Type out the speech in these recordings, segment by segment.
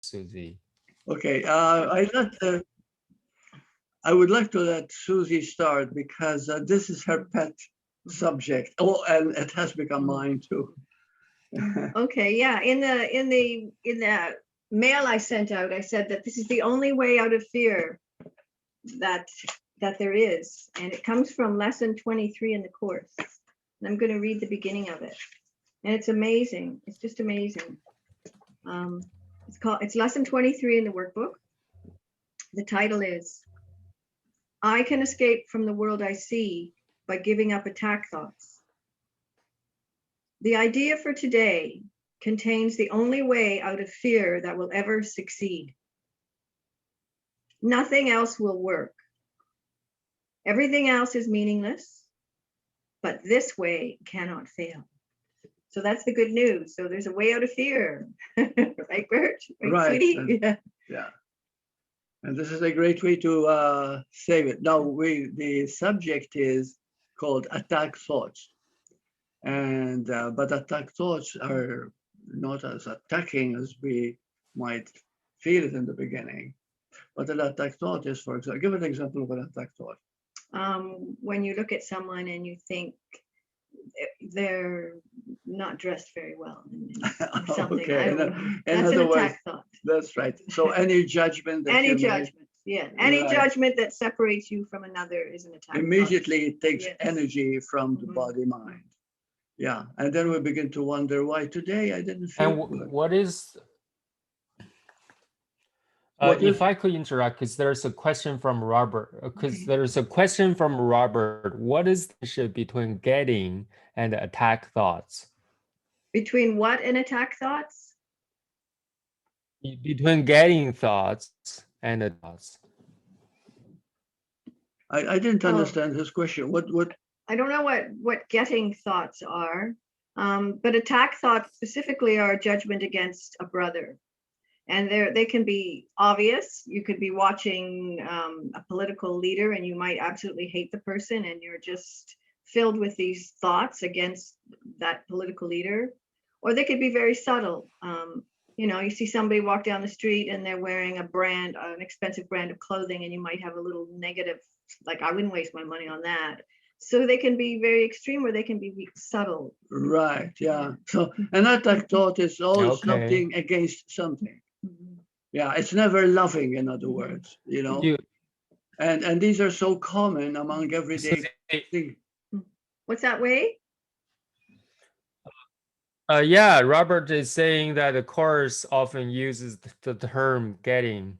Suzy. Okay, I would like to let Suzy start because this is her pet subject. Oh, and it has become mine too. Okay, yeah. In the mail I sent out, I said that this is the only way out of fear that there is, and it comes from lesson 23 in the course. And I'm going to read the beginning of it, and it's amazing. It's just amazing. It's lesson 23 in the workbook. The title is, I can escape from the world I see by giving up attack thoughts. The idea for today contains the only way out of fear that will ever succeed. Nothing else will work. Everything else is meaningless, but this way cannot fail. So that's the good news. So there's a way out of fear, right, Burt? Right. Sweetie? Yeah. Yeah. And this is a great way to save it. Now, the subject is called attack thoughts. And but attack thoughts are not as attacking as we might feel it in the beginning. But an attack thought is, for example, give an example of an attack thought. When you look at someone and you think they're not dressed very well, or something. Okay. That's an attack thought. That's right. So any judgment that Any you judgment, yeah. Any Right. judgment that separates you from another is an attack immediately it takes Yes. energy from the Mhm. body mind. Yeah. And then we begin to wonder why today I didn't feel And good. what is, What if is- I could interrupt, because there's a question from Robert, Okay. what is the difference between getting and attack thoughts? Between what and attack thoughts? Between getting thoughts and the thoughts. I didn't Oh. understand his question. What I don't know what getting thoughts are, but attack thoughts specifically are a judgment against a brother. And they can be obvious. You could be watching a political leader and you might absolutely hate the person and you're just filled with these thoughts against that political leader. Or they could be very subtle. You see somebody walk down the street and they're wearing an expensive brand of clothing, and you might have a little negative, like, I wouldn't waste my money on that. So they can be very extreme, or they can be subtle. Right, yeah. So an attack thought is always Okay. something against something. Mhm. Yeah, it's never loving, in other words, And these are so common among everyday things. What's that way? Yeah, Robert is saying that the course often uses the term getting.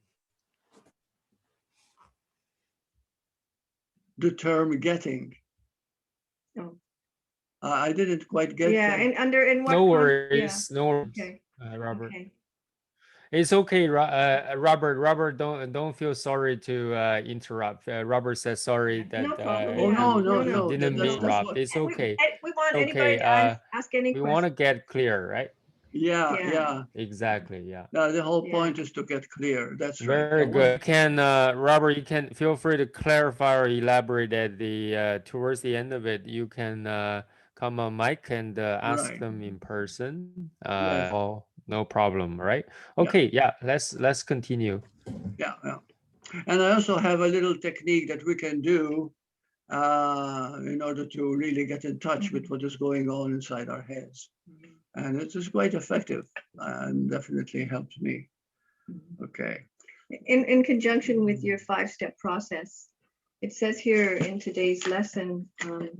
The term getting. Oh. I didn't quite get Yeah, that. and in what? No Yeah. worries, no worries, Okay. Robert. Okay. It's okay, Robert. Robert, don't feel sorry to interrupt. Robert says sorry that No problem. Oh, Yeah. no. didn't That's interrupt. what, It's okay. We want Okay, anybody to ask any we question. want to get clear, right? yeah. Exactly. Yeah. No, the whole Yeah. point is to get clear. That's right. Very good. You can, Robert, you can feel free to clarify or elaborate at the towards the end of it. You can come on mic and ask Right. them in person. Yes. Oh, no problem, right? Okay, yeah. Let's continue. Yeah. And I also have a little technique that we can do in order to really get in touch with what is going on inside our heads. And it is quite effective and definitely helps me. Okay. In conjunction with your 5-step process, it says here in today's lesson the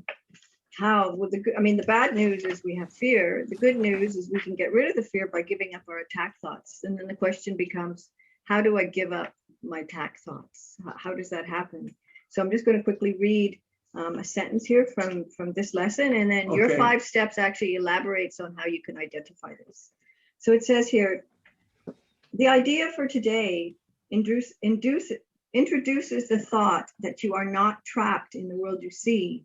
bad news is we have fear. The good news is we can get rid of the fear by giving up our attack thoughts. And then the question becomes, how do I give up my attack thoughts? How does that happen? So I'm just going to quickly read a sentence here from this lesson, and then your 5 steps actually elaborates on how you can identify this. So it says here, the idea for today introduces the thought that you are not trapped in the world you see,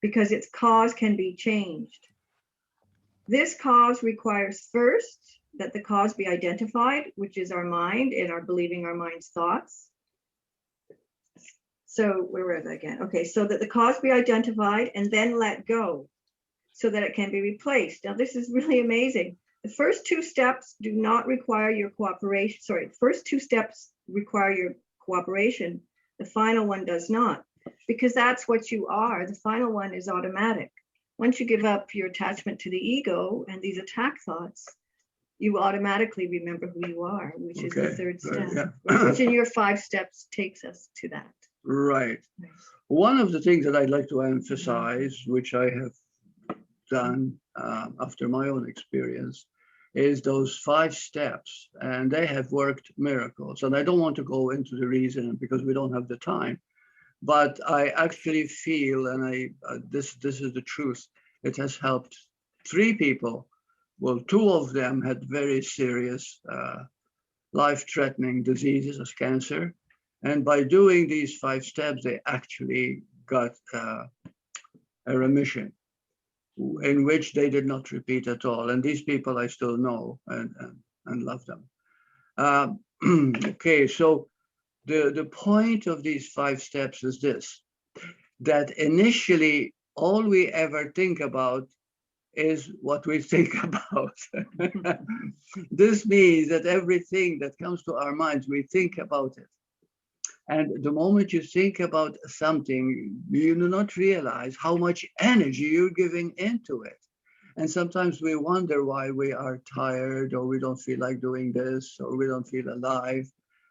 because its cause can be changed. This cause requires first that the cause be identified, which is our mind and our believing our mind's thoughts. So where was I again? Okay, so that the cause be identified and then let go so that it can be replaced. Now this is really amazing. The first two steps do not require your cooperation. Sorry, the first two steps require your cooperation. The final one does not, because that's what you are. The final one is automatic. Once you give up your attachment to the ego and these attack thoughts, you automatically remember who you are, which is the third step, Yeah. which in your 5 steps takes us to that. Right. One of the things that I'd like to emphasize, which I have done after my own experience, is those 5 steps, and they have worked miracles. And I don't want to go into the reason because we don't have the time, but I actually feel, and this is the truth, it has helped 3 people. Well, 2 of them had very serious life-threatening diseases as cancer. And by doing these 5 steps, they actually got a remission in which they did not repeat at all. And these people I still know and love them. Okay, so the point of these 5 steps is this, that initially all we ever think about is what we think about. This means that everything that comes to our minds, we think about it. And the moment you think about something, you do not realize how much energy you're giving into it. And sometimes we wonder why we are tired, or we don't feel like doing this, or we don't feel alive,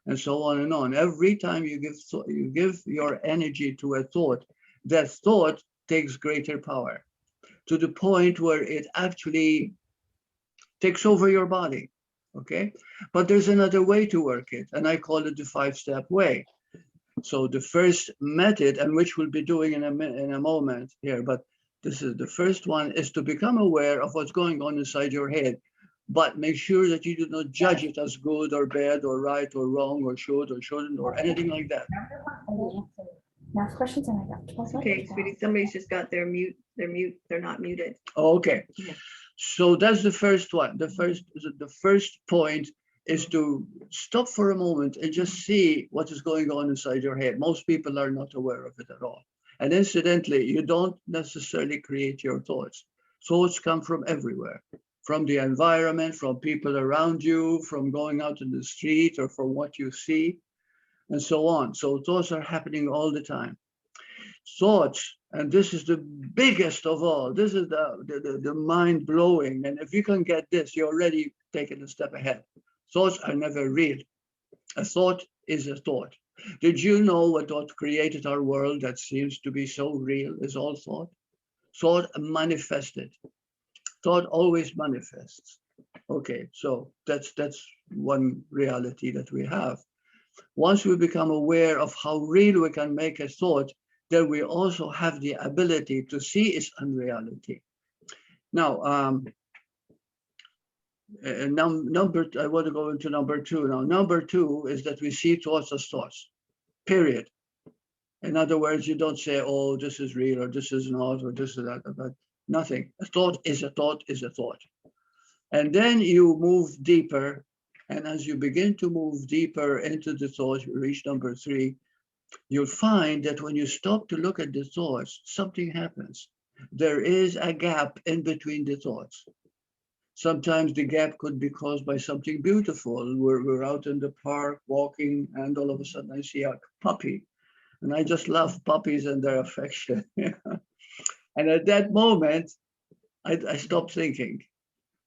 and so on and on. Every time you give your energy to a thought, that thought takes greater power, to the point where it actually takes over your body, okay? But there's another way to work it, and I call it the 5-step way. So the first method, and which we'll be doing in a moment here, but this is the first one, is to become aware of what's going on inside your head, but make sure that you do not judge it as good or bad or right or wrong or should or shouldn't or anything like that. Ask questions and I got Okay, sweetie, somebody's just got their mute. They're not muted. Okay, Yeah. so that's the first one. The first point is to stop for a moment and just see what is going on inside your head. Most people are not aware of it at all. And incidentally, you don't necessarily create your thoughts. Thoughts come from everywhere, from the environment, from people around you, from going out in the street, or from what you see, and so on. So thoughts are happening all the time. Thoughts, and this is the biggest of all, this is the mind-blowing, and if you can get this, you're already taking a step ahead. Thoughts are never real. A thought is a thought. Did you know what created our world that seems to be so real is all thought? Thought manifested. Thought always manifests. Okay, so that's one reality that we have. Once we become aware of how real we can make a thought, then we also have the ability to see its unreality. Now, I want to go into number 2 now. Number 2 is that we see thoughts as thoughts, period. In other words, you don't say, oh, this is real, or this is not, or this is that, but nothing. A thought is a thought is a thought. And then you move deeper. And as you begin to move deeper into the thoughts, you reach number 3, you'll find that when you stop to look at the thoughts, something happens. There is a gap in between the thoughts. Sometimes the gap could be caused by something beautiful. We're out in the park walking, and all of a sudden I see a puppy. And I just love puppies and their affection. And at that moment, I stop thinking.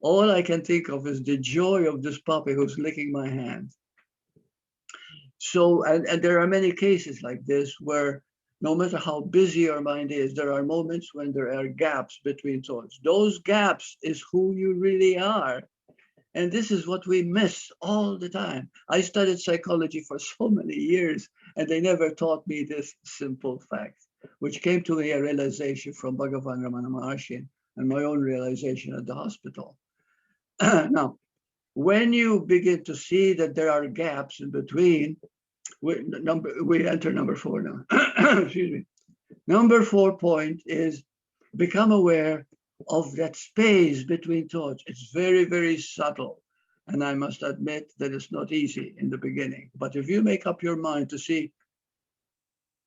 All I can think of is the joy of this puppy who's licking my hand. So, and there are many cases like this where no matter how busy your mind is, there are moments when there are gaps between thoughts. Those gaps is who you really are. And this is what we miss all the time. I studied psychology for so many years, and they never taught me this simple fact, which came to me a realization from Bhagavan Ramana Maharshi and my own realization at the hospital. Now, when you begin to see that there are gaps in between, we enter number 4 now. Excuse me. Number 4 point is become aware of that space between thoughts. It's very, very subtle. And I must admit that it's not easy in the beginning. But if you make up your mind to see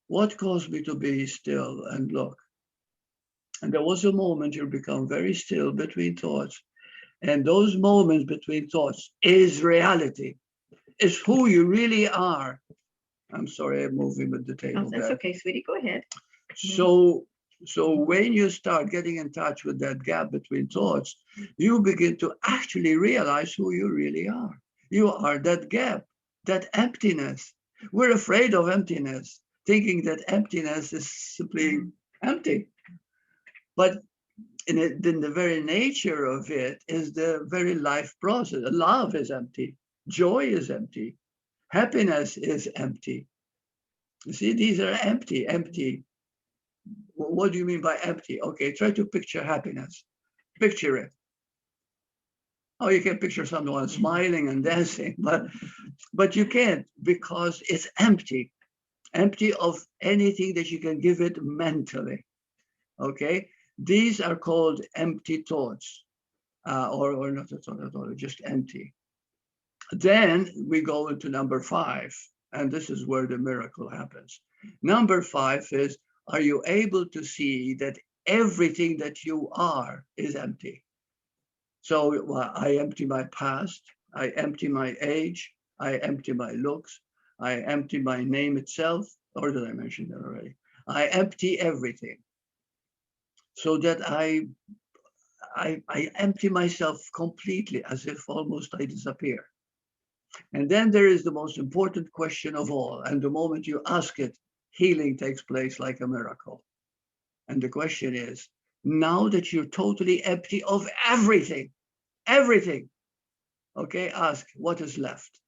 what caused me to be still and look, and there was a moment you become very still between thoughts, And those moments between thoughts is reality. It's who you really are. I'm sorry, I'm moving with the table. Oh, that's there. okay, sweetie. Go ahead. So when you start getting in touch with that gap between thoughts, you begin to actually realize who you really are. You are that gap, that emptiness. We're afraid of emptiness, thinking that emptiness is simply empty. But in the very nature of it is the very life process. Love is empty. Joy is empty. Happiness is empty. You see, these are empty, empty. What do you mean by empty? Okay, try to picture happiness. Picture it. Oh, you can picture someone smiling and dancing, but you can't because it's empty. Empty of anything that you can give it mentally. Okay, these are called empty thoughts, or not a thought at all, just empty. Then we go into number 5, and this is where the miracle happens. Number 5 is, are you able to see that everything that you are is empty? So well, I empty my past, I empty my age, I empty my looks, I empty my name itself, or did I mention that already? I empty everything so that I empty myself completely, as if almost I disappear. And then there is the most important question of all. And the moment you ask it, healing takes place like a miracle. And the question is, now that you're totally empty of everything, okay, ask what is left.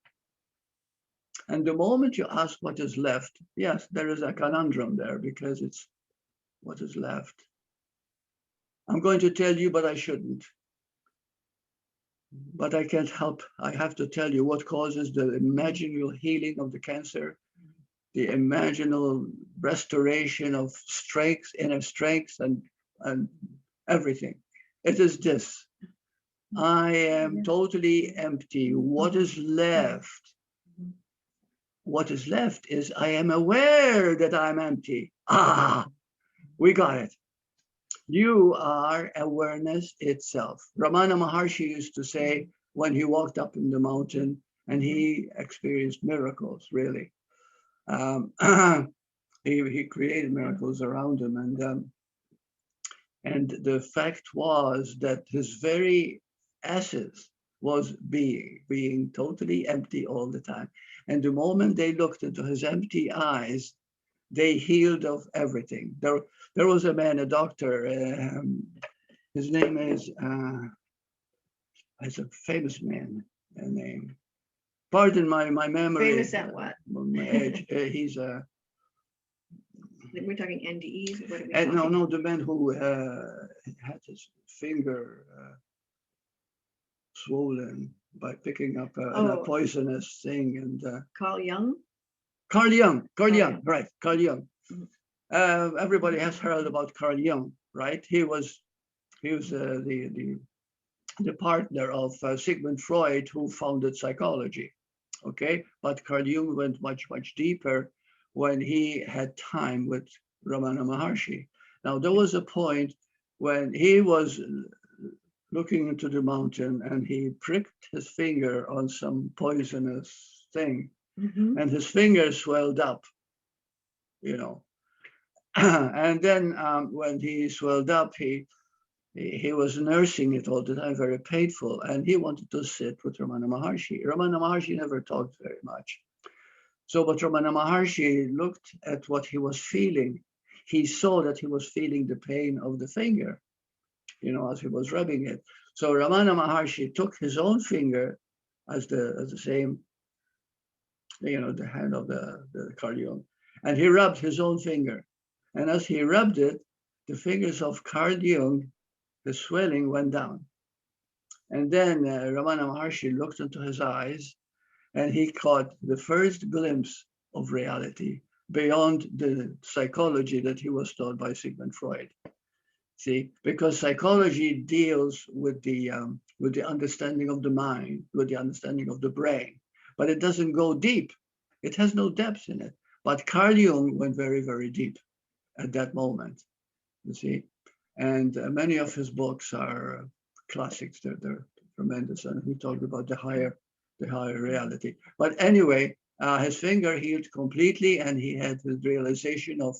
And the moment you ask what is left, yes, there is a conundrum there because it's what is left. I'm going to tell you, but I shouldn't. But I can't help. I have to tell you what causes the imaginal healing of the cancer, the imaginal restoration of strength, inner strength, and everything. It is this. I am totally empty. What is left? What is left is I am aware that I'm empty. Ah, we got it. You are awareness itself. Ramana Maharshi used to say when he walked up in the mountain and he experienced miracles, really. He created miracles around him. And the fact was that his very essence was being totally empty all the time. And the moment they looked into his empty eyes, they healed of everything. There was a man, a doctor, his name is a famous man name. Pardon my memory. Famous at what? My age. He's We're talking NDEs. Or what are we and talking? no, the man who had his finger swollen by picking up a poisonous thing. And Carl Jung. Carl Jung, Jung. right? Carl Jung. Mhm. Everybody has heard about Carl Jung, right? He was the partner of Sigmund Freud, who founded psychology. Okay, but Carl Jung went much deeper when he had time with Ramana Maharshi. Now there was a point when he was looking into the mountain and he pricked his finger on some poisonous thing, and his finger swelled up, you know. And then when he swelled up, he was nursing it all the time, very painful, and he wanted to sit with Ramana Maharshi. Ramana Maharshi never talked very much. So, but Ramana Maharshi looked at what he was feeling. He saw that he was feeling the pain of the finger, you know, as he was rubbing it. So Ramana Maharshi took his own finger as the same, you know, the hand of the Carl Jung, and he rubbed his own finger. And as he rubbed it, the fingers of Carl Jung, the swelling went down. And then Ramana Maharshi looked into his eyes and he caught the first glimpse of reality beyond the psychology that he was taught by Sigmund Freud. See, because psychology deals with the understanding of the mind, with the understanding of the brain, but it doesn't go deep. It has no depth in it. But Carl Jung went very deep at that moment, you see. And many of his books are classics. They're tremendous. And we talked about the higher reality. But anyway, his finger healed completely, and he had the realization of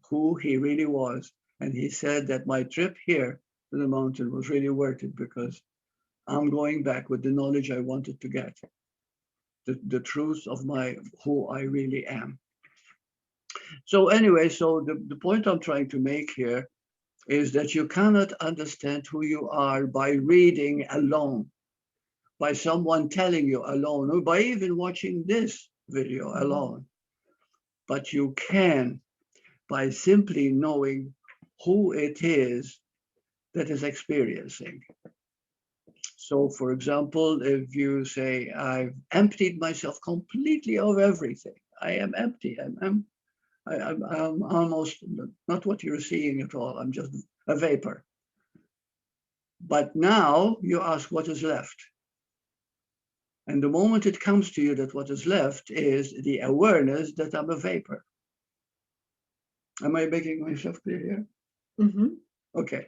who he really was. And he said that my trip here to the mountain was really worth it, because I'm going back with the knowledge I wanted to get, the truth of who I really am. So anyway, so the point I'm trying to make here is that you cannot understand who you are by reading alone, by someone telling you alone, or by even watching this video alone. But you can by simply knowing who it is that is experiencing. So for example, if you say, I've emptied myself completely of everything, I am empty, I'm almost not what you're seeing at all, I'm just a vapor. But now you ask what is left. And the moment it comes to you that what is left is the awareness that I'm a vapor. Am I making myself clear here? Mm-hmm. Okay.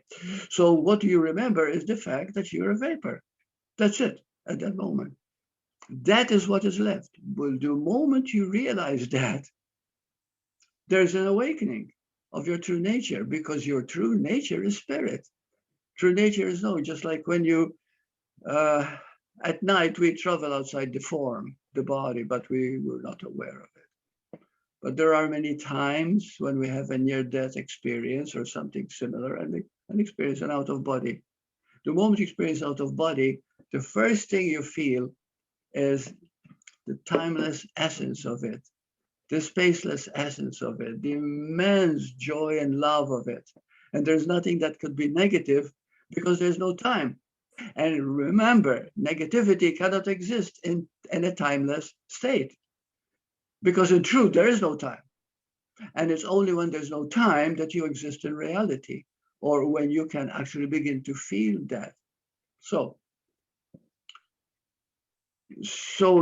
So what do you remember is the fact that you're a vapor. That's it at that moment. That is what is left. But the moment you realize that, there's an awakening of your true nature, because your true nature is spirit. True nature is no, just like when you, at night, we travel outside the form, the body, but we were not aware of it. But there are many times when we have a near-death experience or something similar, and experience an out-of-body. The moment you experience out-of-body, the first thing you feel is the timeless essence of it, the spaceless essence of it, the immense joy and love of it. And there's nothing that could be negative, because there's no time. And remember, negativity cannot exist in a timeless state, because in truth, there is no time. And it's only when there's no time that you exist in reality, or when you can actually begin to feel that. So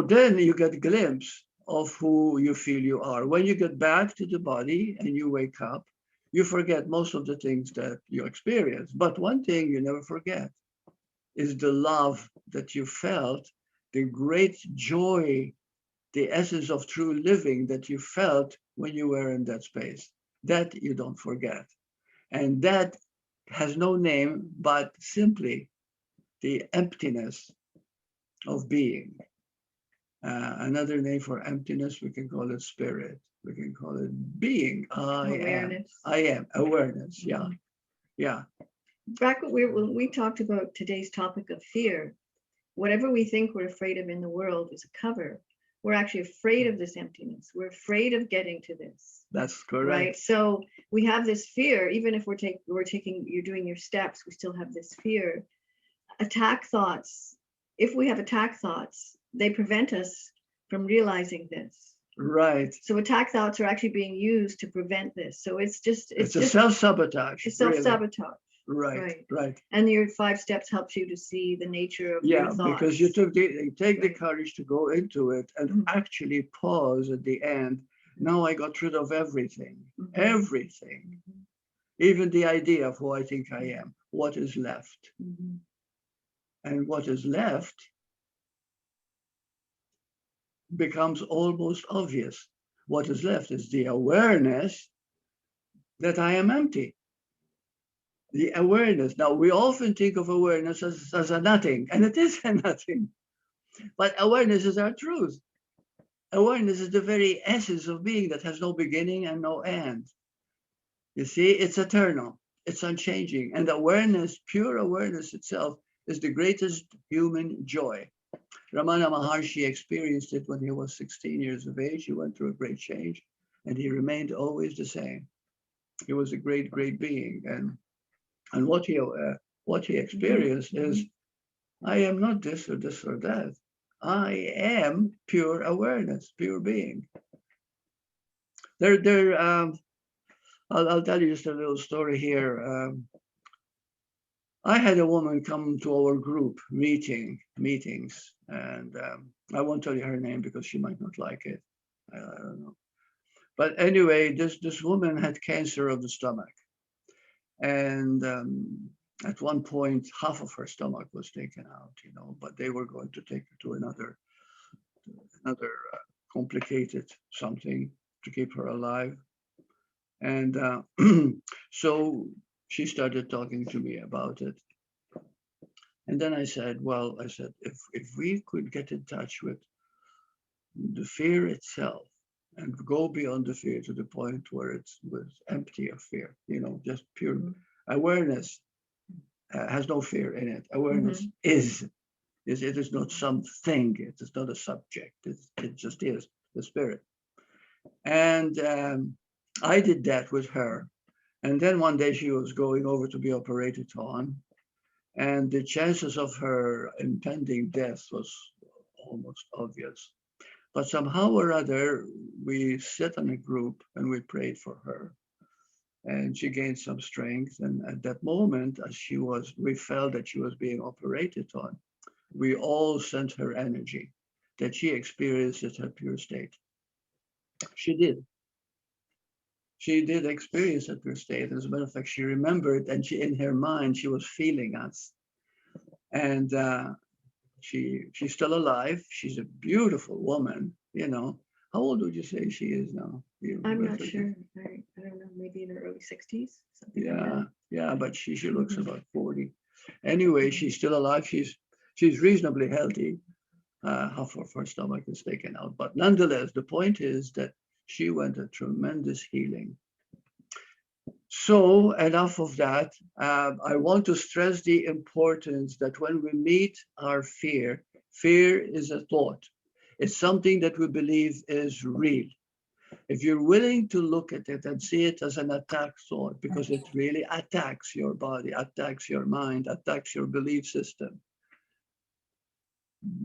then you get a glimpse of who you feel you are. When you get back to the body and you wake up, you forget most of the things that you experience. But one thing you never forget is the love that you felt, the great joy, the essence of true living that you felt when you were in that space. That you don't forget. And that has no name but simply the emptiness of being. Another name for emptiness, we can call it spirit. We can call it being. Awareness. I am. Awareness. Yeah. Yeah. Back when we talked about today's topic of fear, whatever we think we're afraid of in the world is a cover. We're actually afraid of this emptiness. We're afraid of getting to this. That's correct. Right. So we have this fear, even if you're doing your steps, we still have this fear. Attack thoughts. If we have attack thoughts, they prevent us from realizing this. Right. So attack thoughts are actually being used to prevent this. So it's a self-sabotage. It's self-sabotage. Really. Right. And your 5 steps helps you to see the nature of your thoughts. Because you take the courage to go into it and actually pause at the end. Now I got rid of everything, everything, even the idea of who I think I am. What is left? And what is left becomes almost obvious. What is left is the awareness that I am empty. The awareness. Now, we often think of awareness as a nothing, and it is a nothing. But awareness is our truth. Awareness is the very essence of being that has no beginning and no end. You see, it's eternal, it's unchanging. And awareness, pure awareness itself, is the greatest human joy. Ramana Maharshi experienced it when he was 16 years of age. He went through a great change, and he remained always the same. He was a great, great being. And what he experienced is, I am not this or this or that. I am pure awareness, pure being. I'll tell you just a little story here. I had a woman come to our group meetings, and I won't tell you her name because she might not like it. I don't know. But anyway, this woman had cancer of the stomach, and At one point, half of her stomach was taken out, you know, but they were going to take her to another complicated something to keep her alive. And so she started talking to me about it. And then I said, well, I said, if we could get in touch with the fear itself and go beyond the fear to the point where it was empty of fear, you know, just pure awareness has no fear in it. Awareness is it is not something, it is not a subject, it just is the spirit. And I did that with her. And then one day she was going over to be operated on, and the chances of her impending death was almost obvious. But somehow or other, we sat in a group and we prayed for her. And she gained some strength. And at that moment, as we felt that she was being operated on, we all sent her energy that she experienced at her pure state. She did. She did experience her pure state. As a matter of fact, she remembered, and in her mind, she was feeling us. And she's still alive. She's a beautiful woman, you know. How old would you say she is now? I'm not sure. I don't know, maybe in her early 60s, something like Yeah, that. yeah, but she looks about 40. Anyway, she's still alive. She's reasonably healthy. Half of her stomach is taken out. But nonetheless, the point is that she went a tremendous healing. So enough of that. I want to stress the importance that when we meet our fear, fear is a thought. It's something that we believe is real. If you're willing to look at it and see it as an attack thought, because it really attacks your body, attacks your mind, attacks your belief system.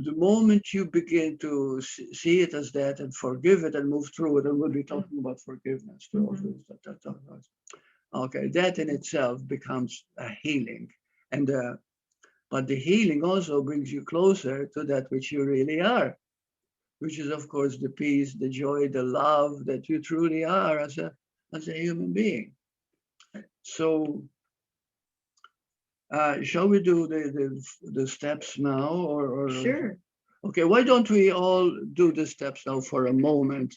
The moment you begin to see it as that and forgive it and move through it, and we'll be talking about forgiveness too. Okay, that in itself becomes a healing. And but the healing also brings you closer to that which you really are, which is of course the peace, the joy, the love that you truly are as a human being. So shall we do the steps now, or Sure. Okay, why don't we all do the steps now for a moment,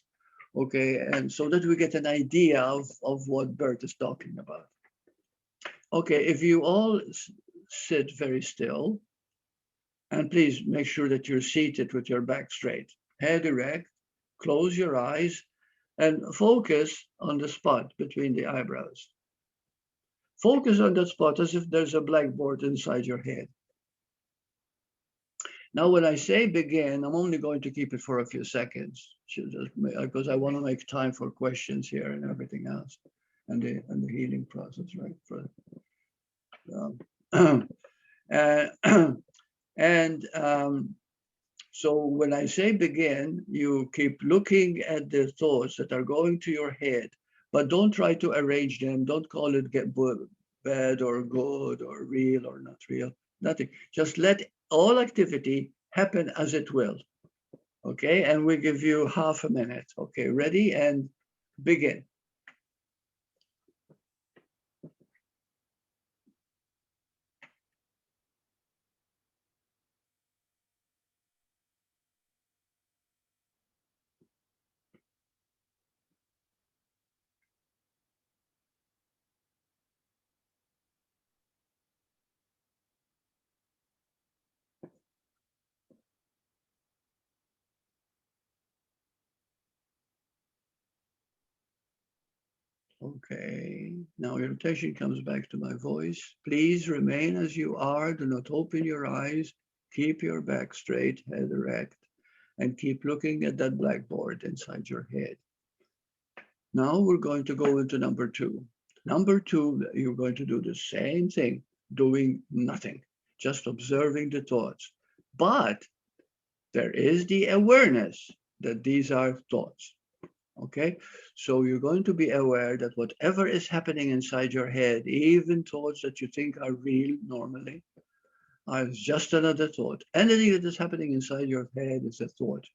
okay, and so that we get an idea of what Burt is talking about. Okay, if you all sit very still, and please make sure that you're seated with your back straight, head erect, close your eyes, and focus on the spot between the eyebrows. Focus on that spot as if there's a blackboard inside your head. Now, when I say begin, I'm only going to keep it for a few seconds, because I want to make time for questions here and everything else, and the healing process, right? So when I say begin, you keep looking at the thoughts that are going to your head, but don't try to arrange them. Don't call it bad or good or real or not real, nothing. Just let all activity happen as it will. Okay, and we give you half a minute. Okay, ready and begin. Okay, now your attention comes back to my voice. Please remain as you are. Do not open your eyes. Keep your back straight, head erect, and keep looking at that blackboard inside your head. Now we're going to go into number two. Number two, you're going to do the same thing, doing nothing, just observing the thoughts. But there is the awareness that these are thoughts. Okay, so you're going to be aware that whatever is happening inside your head, even thoughts that you think are real normally, are just another thought. Anything that is happening inside your head is a thought.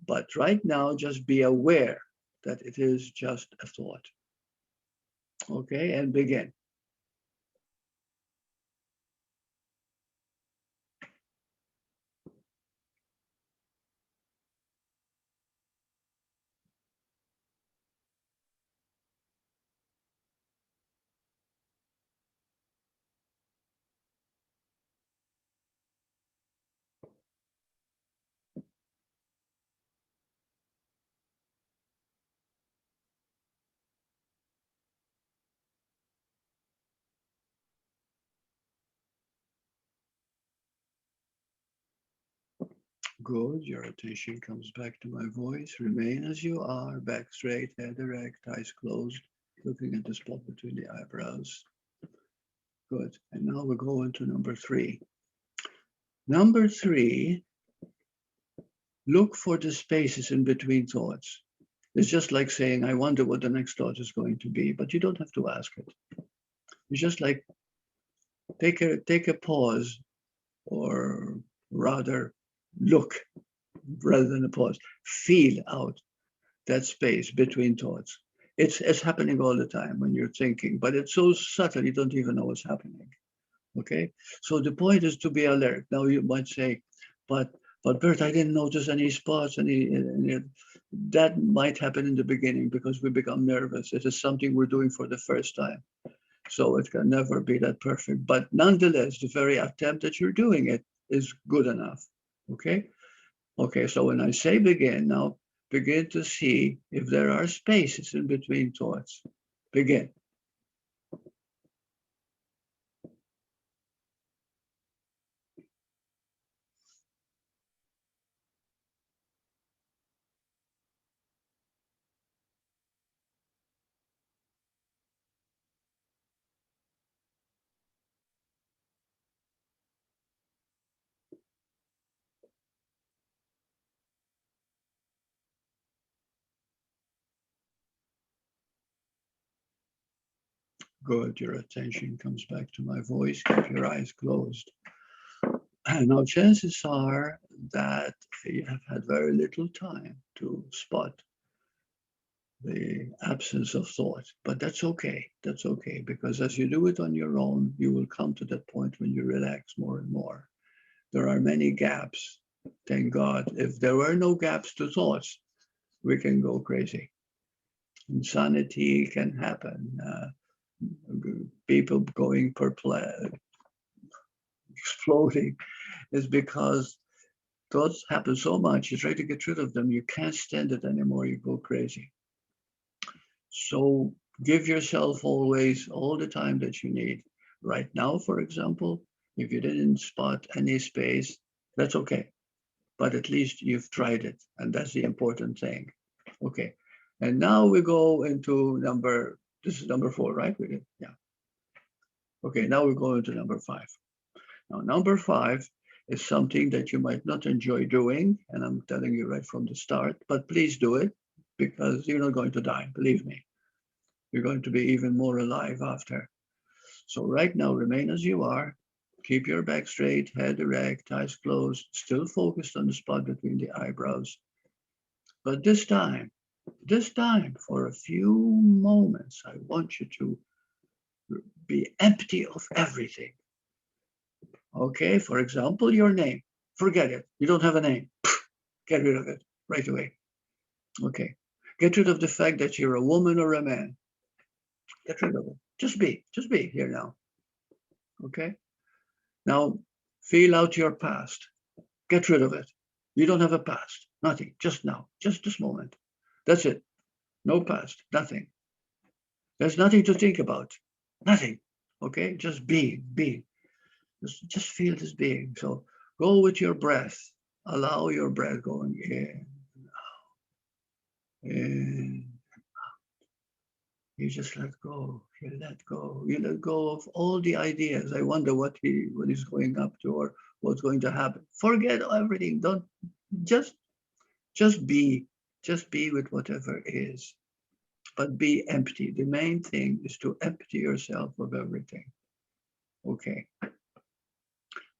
But right now, just be aware that it is just a thought. Okay, and begin. Good. Your attention comes back to my voice. Remain as you are, back straight, head erect, eyes closed, looking at the spot between the eyebrows. Good. And now we're going to number 3. Number 3, look for the spaces in between thoughts. It's just like saying, I wonder what the next thought is going to be, but you don't have to ask it. It's just like take a pause, or rather look rather than a pause. Feel out that space between thoughts. It's happening all the time when you're thinking, but it's so subtle you don't even know what's happening. Okay, so the point is to be alert. Now you might say, but Burt, I didn't notice any spots, any that might happen in the beginning because we become nervous. It is something we're doing for the first time. So it can never be that perfect. But nonetheless, the very attempt that you're doing it is good enough. Okay? Okay, so when I say begin, now begin to see if there are spaces in between thoughts. Begin. Good, your attention comes back to my voice. Keep your eyes closed. Now, chances are that you have had very little time to spot the absence of thought, but that's okay. That's okay, because as you do it on your own, you will come to that point when you relax more and more. There are many gaps, thank God. If there were no gaps to thoughts, we can go crazy. Insanity can happen. People going perplexed, exploding, is because thoughts happen so much. You try to get rid of them, you can't stand it anymore. You go crazy. So give yourself always all the time that you need. Right now, for example, if you didn't spot any space, that's okay. But at least you've tried it, and that's the important thing. Okay. And now we go into this is number 4, right? We did, yeah. Okay, now we go into number 5. Now, number 5 is something that you might not enjoy doing, and I'm telling you right from the start, but please do it because you're not going to die, believe me. You're going to be even more alive after. So right now, remain as you are. Keep your back straight, head erect, eyes closed, still focused on the spot between the eyebrows. But this time, for a few moments, I want you to be empty of everything. Okay, for example, your name. Forget it. You don't have a name. Get rid of it right away. Okay. Get rid of the fact that you're a woman or a man. Get rid of it. Just be here now. Okay. Now, feel out your past. Get rid of it. You don't have a past. Nothing. Just now. Just this moment. That's it. No past. Nothing. There's nothing to think about. Nothing. Okay. Just being. Just feel this being. So go with your breath. Allow your breath going in, out, in, out. You just let go. You let go. You let go of all the ideas. I wonder what he's going up to or what's going to happen. Forget everything. Don't just be. Just be with whatever is. But be empty. The main thing is to empty yourself of everything. Okay.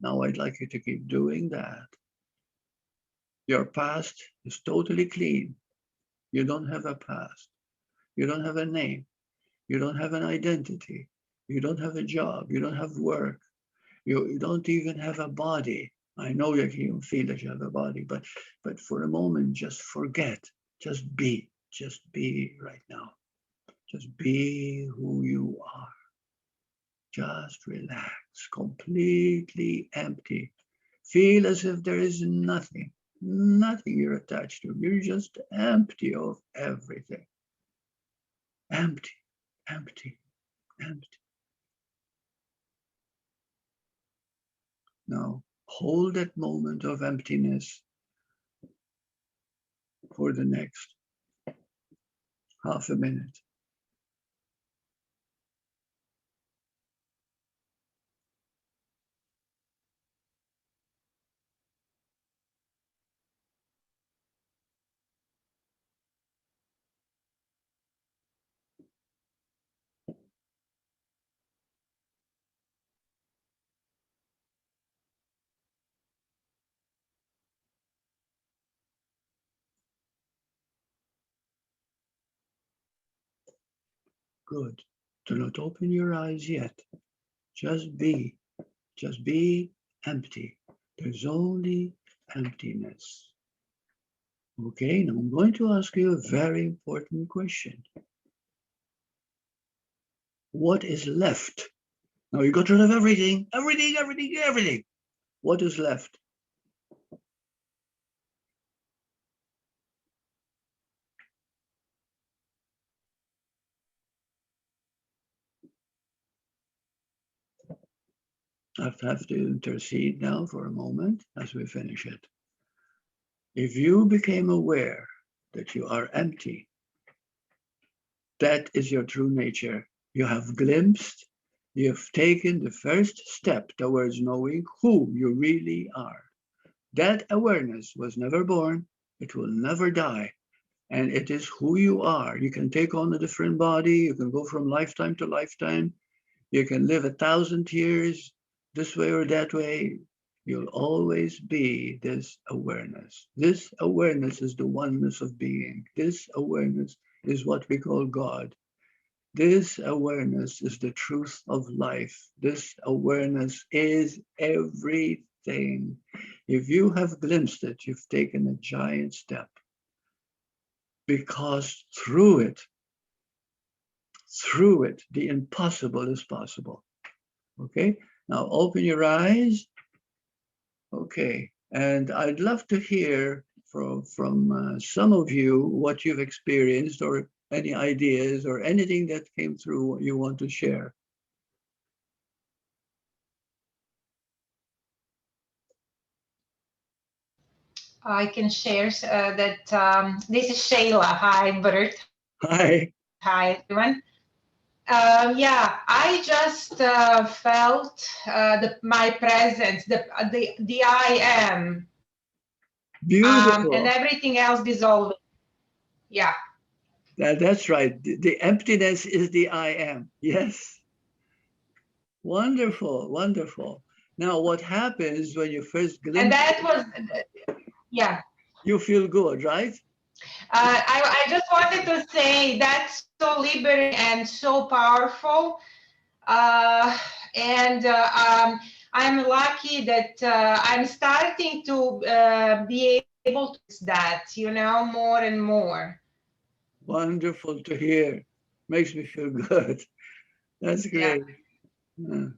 Now I'd like you to keep doing that. Your past is totally clean. You don't have a past. You don't have a name. You don't have an identity. You don't have a job. You don't have work. You don't even have a body. I know that you feel that you have a body, but for a moment, just forget. Just be right now. Just be who you are. Just relax, completely empty. Feel as if there is nothing you're attached to. You're just empty of everything. Empty, empty, empty. Now, hold that moment of emptiness for the next half a minute. Good. Do not open your eyes yet. Just be empty. There's only emptiness. Okay, now I'm going to ask you a very important question. What is left? Now you got rid of everything. What is left? I have to intercede now for a moment as we finish it. If you became aware that you are empty, that is your true nature. You have glimpsed, you have taken the first step towards knowing who you really are. That awareness was never born, it will never die, and it is who you are. You can take on a different body, you can go from lifetime to lifetime, you can live 1,000 years this way or that way. You'll always be this awareness. This awareness is the oneness of being. This awareness is what we call God. This awareness is the truth of life. This awareness is everything. If you have glimpsed it, you've taken a giant step, because through it, the impossible is possible. Okay, now open your eyes. Okay, and I'd love to hear from some of you what you've experienced, or any ideas or anything that came through what you want to share. I can share that this is Shayla. Hi, Burt. Hi. Hi, everyone. Yeah, I just felt my presence, the I am. Beautiful. And everything else dissolving. Yeah. That's right. The emptiness is the I am. Yes. Wonderful, wonderful. Now, what happens when you first glimpse? And that was, yeah. You feel good, right? I just wanted to say that's so liberating and so powerful. I'm lucky that I'm starting to be able to do that, more and more. Wonderful to hear. Makes me feel good. That's great. Yeah.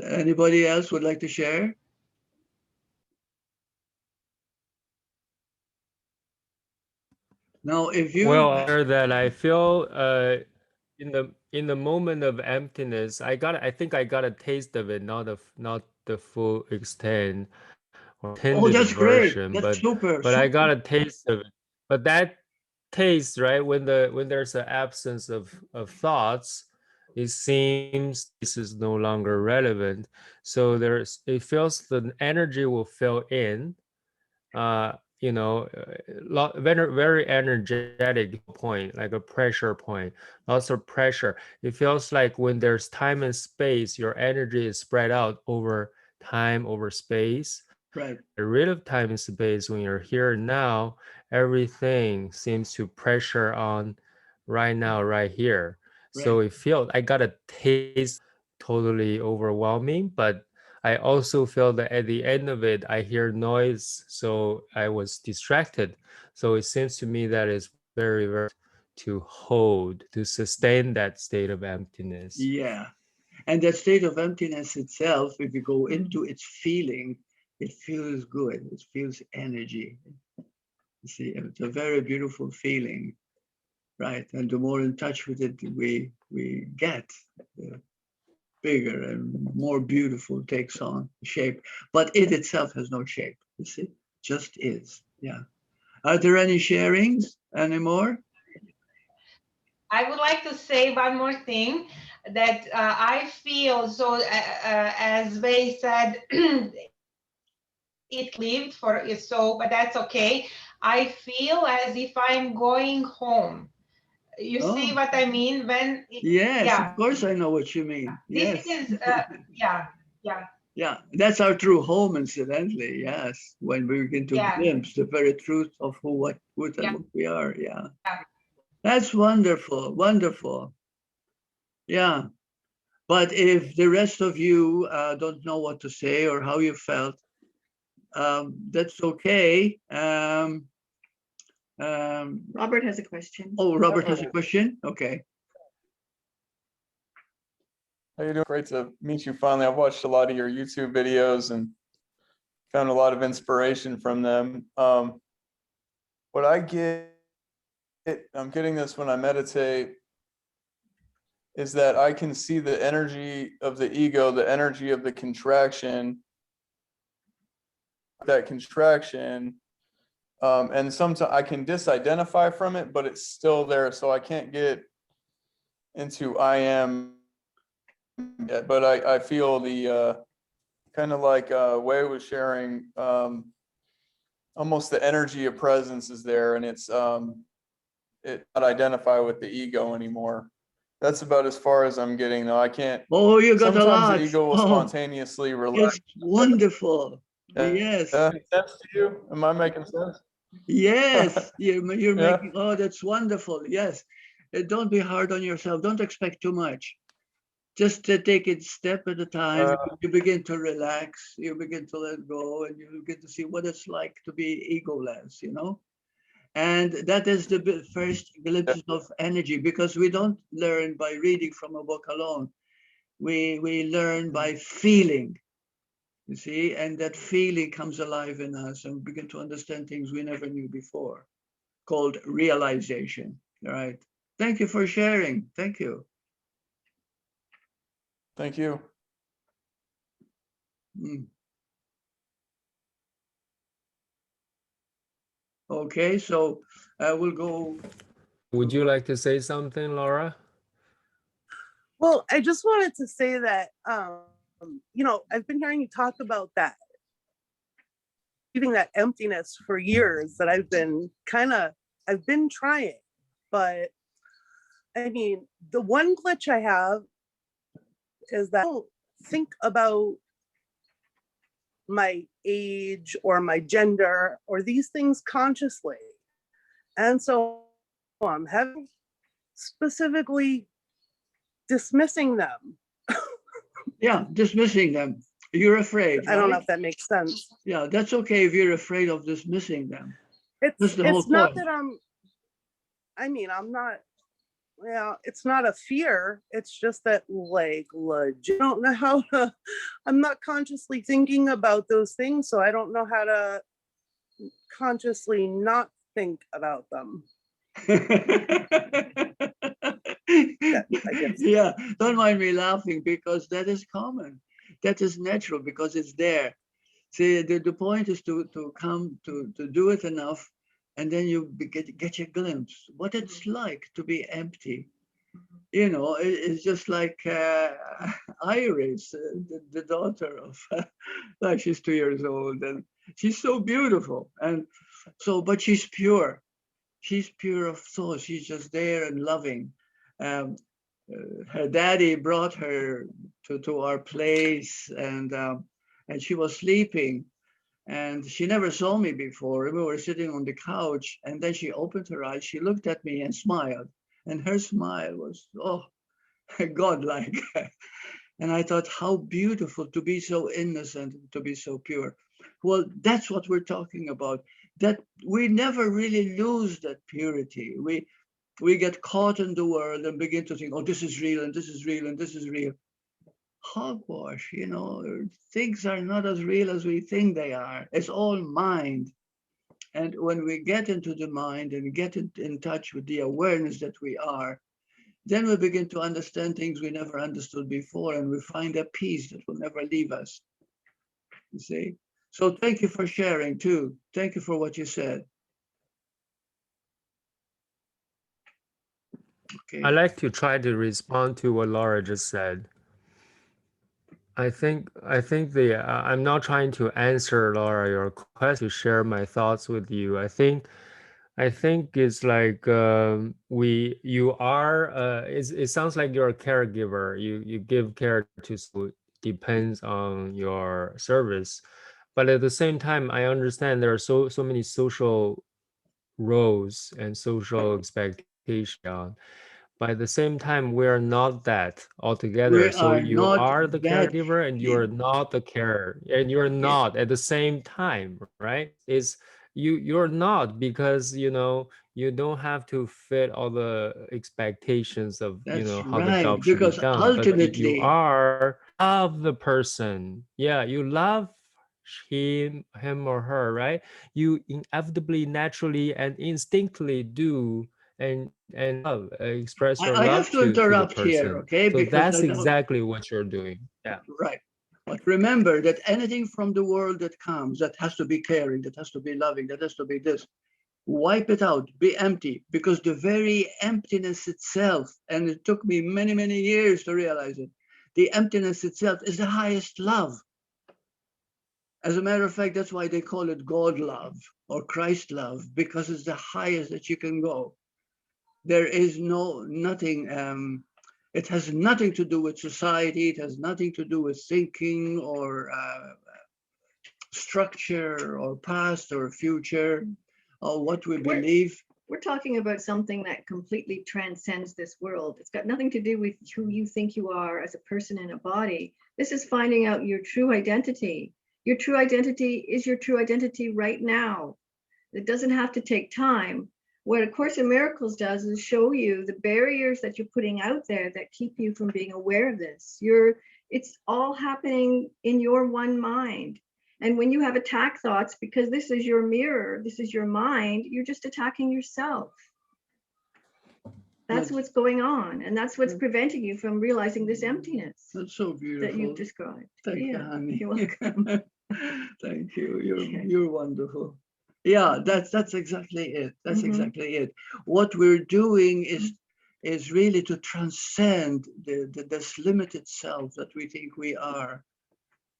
Anybody else would like to share? Now, if you that I feel in the moment of emptiness, I think I got a taste of it, not the full extent or intended that's great. version, That's super. but I got a taste of it. But that taste, right, when there's an absence of thoughts, it seems this is no longer relevant. So it feels the energy will fill in. Very energetic point, like a pressure point, lots of pressure. It feels like when there's time and space, your energy is spread out over time, over space. Right. Get rid of time and space. When you're here now, everything seems to pressure on right now, right here. Right. So it feels, I got a taste totally overwhelming, but I also feel that at the end of it, I hear noise, so I was distracted. So it seems to me that it's very, very to hold, to sustain that state of emptiness. Yeah. And that state of emptiness itself, if you go into its feeling, it feels good. It feels energy. You see, it's a very beautiful feeling, right? And the more in touch with it we get, the bigger and more beautiful takes on shape. But it itself has no shape, you see? just is. Yeah. Are there any sharings anymore? I would like to say one more thing, that I feel so, as Wei said, it lived for so, but that's okay. I feel as if I'm going home. You see Oh, what I mean? yes, of Yeah, course I know what you mean. this Yes. is, yeah, yeah, Yeah, that's our true home, incidentally. Yes, when we begin to yeah, glimpse the very truth of what yeah, we are. Yeah, yeah. that's wonderful, wonderful. Yeah, but if the rest of you don't know what to say or how you felt, that's okay. Robert has a question. Oh, Robert has a question. Okay. How you doing? Great to meet you finally. I've watched a lot of your YouTube videos and found a lot of inspiration from them. What I'm getting this when I meditate, is that I can see the energy of the ego, the energy of the contraction, and sometimes I can disidentify from it, but it's still there. So I can't get into I am yet, but I feel the kind of like Wei was sharing, almost the energy of presence is there, and it not identify with the ego anymore. That's about as far as I'm getting, though. I can't. Oh, you got a Sometimes the lot. ego will Oh, spontaneously relax. it's wonderful. Yes. Makes sense to you? Am I making sense? Yes, you're Yeah. making, oh, that's wonderful. Yes. Don't be hard on yourself. Don't expect too much. Just to take it step at a time. You begin to relax, you begin to let go, and you begin to see what it's like to be egoless, you know? And that is the first glimpse of energy, because we don't learn by reading from a book alone. We learn by feeling, you see, and that feeling comes alive in us and we begin to understand things we never knew before, called realization. All right. Thank you for sharing. Thank you. Thank you. Okay, so we'll go. Would you like to say something, Laura? Well, I just wanted to say that, you know, I've been hearing you talk about that, feeling that emptiness for years, that I've been trying, but I mean, the one glitch I have is that I don't think about my age or my gender or these things consciously. And so I'm having specifically dismissing them. Yeah, dismissing them. You're afraid. I don't know right? if that makes sense. Yeah, that's okay if you're afraid of dismissing them. That's the whole It's not point. that I'm not, yeah, it's not a fear. It's just that, like, legit, I don't know how to, I'm not consciously thinking about those things, so I don't know how to consciously not think about them. Yeah, don't mind me laughing, because that is common. That is natural, because it's there. See, the point is to come to do it enough, and then you get your glimpse what it's like to be empty. You know, it's just like Iris, the daughter of, like, she's 2 years old, and she's so beautiful, and so, but she's pure. She's pure of soul. She's just there and loving. Her daddy brought her to our place, and she was sleeping, and she never saw me before. We were sitting on the couch, and then she opened her eyes. She looked at me and smiled, and her smile was, oh, godlike. And I thought, how beautiful to be so innocent, to be so pure. Well, that's what we're talking about. That we never really lose that purity. We get caught in the world and begin to think, oh, this is real, and this is real, and this is real. Hogwash, you know, things are not as real as we think they are. It's all mind. And when we get into the mind and get in touch with the awareness that we are, then we begin to understand things we never understood before, and we find a peace that will never leave us. You see? So thank you for sharing too. Thank you for what you said. Okay. I like to try to respond to what Laura just said. I think I'm not trying to answer Laura your question, to share my thoughts with you. I think it's like you are it sounds like you're a caregiver. You give care to, so depends on your service, but at the same time I understand there are so many social roles and social expectations. But at the same time, we are not that altogether. We So are you not are the that. caregiver and you are not the carer, and you're Yes. not at the same time, right? It's you're not, because you don't have to fit all the expectations of That's how the right. job should be Because done. But you ultimately, are love the person. Yeah, you love him or her, right? You inevitably, naturally, and instinctively do and love, express your I love have to to the interrupt here, person. okay? So Because I that's know, exactly what you're doing. Yeah. right. But remember that anything from the world that comes, that has to be caring, that has to be loving, that has to be this, wipe it out, be empty, because the very emptiness itself, and it took me many, many years to realize it, the emptiness itself is the highest love. As a matter of fact, that's why they call it God love or Christ love, because it's the highest that you can go. There is nothing, it has nothing to do with society, it has nothing to do with thinking or structure or past or future or what we believe. We're talking about something that completely transcends this world. It's got nothing to do with who you think you are as a person in a body. This is finding out your true identity. Your true identity is your true identity right now. It doesn't have to take time. What A Course in Miracles does is show you the barriers that you're putting out there that keep you from being aware of this. It's all happening in your one mind. And when you have attack thoughts, because this is your mirror, this is your mind, you're just attacking yourself. That's what's going on. And that's what's preventing you from realizing this emptiness. That's so beautiful. That you've described. Thank you, honey. You're welcome. Thank you. You're wonderful. Yeah, that's exactly it. That's exactly it. What we're doing is really to transcend this limited self that we think we are.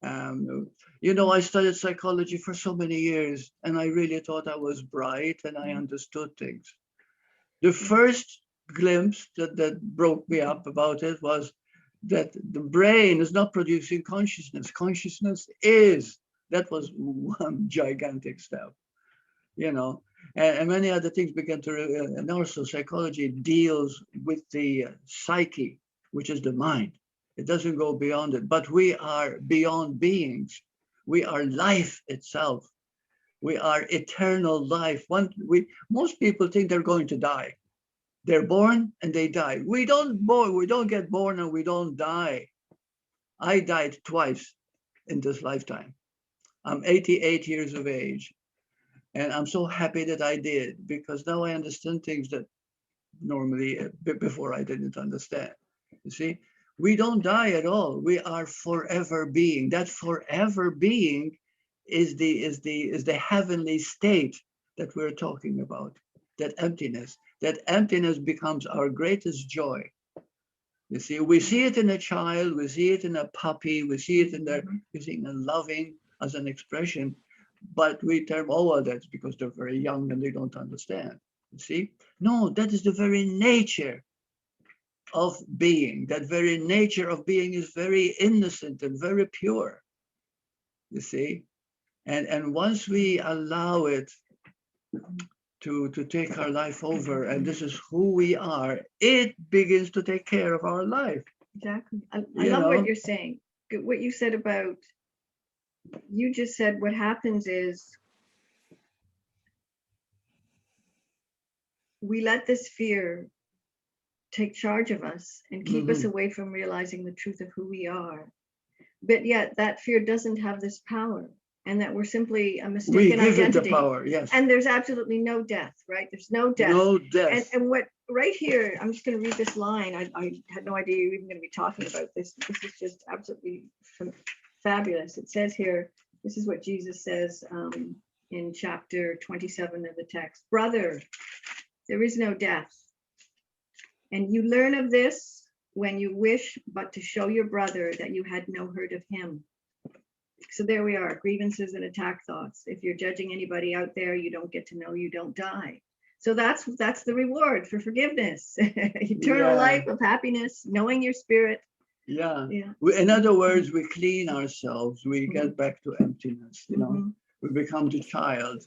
I studied psychology for so many years, and I really thought I was bright and I understood things. The first glimpse that broke me up about it was that the brain is not producing consciousness. Consciousness is. That was one gigantic step, and many other things began to, and also psychology deals with the psyche, which is the mind. It doesn't go beyond it, but we are beyond beings. We are life itself. We are eternal life. Most people think they're going to die. They're born and they die. We don't get born and we don't die. I died twice in this lifetime. I'm 88 years of age. And I'm so happy that I did, because now I understand things that normally before I didn't understand. You see, we don't die at all. We are forever being. That forever being is the heavenly state that we're talking about. That emptiness. That emptiness becomes our greatest joy. You see, we see it in a child, we see it in a puppy, we see it in their using a loving as an expression, but we term, oh, well, that's because they're very young and they don't understand. You see, no, that is the very nature of being. That very nature of being is very innocent and very pure. You see, and once we allow it to take our life over, and this is who we are, it begins to take care of our life. Exactly. I love what you're saying. What you said about, you just said what happens is we let this fear take charge of us and keep us away from realizing the truth of who we are. But yet that fear doesn't have this power, and that we're simply a mistaken identity. We give it the power, yes. And there's absolutely no death, right? There's no death. No death. And what right here, I'm just going to read this line. I had no idea you were even going to be talking about this. This is just absolutely fabulous. It says here, This is what Jesus says in chapter 27 of the text. Brother, there is no death. And you learn of this when you wish but to show your brother that you had no hurt of him. So there we are, grievances and attack thoughts. If you're judging anybody out there, you don't get to know, you don't die. So that's the reward for forgiveness. Eternal life of happiness, knowing your spirit. Yeah. Yeah. In other words, we clean ourselves. We get back to emptiness, you know. We become the child.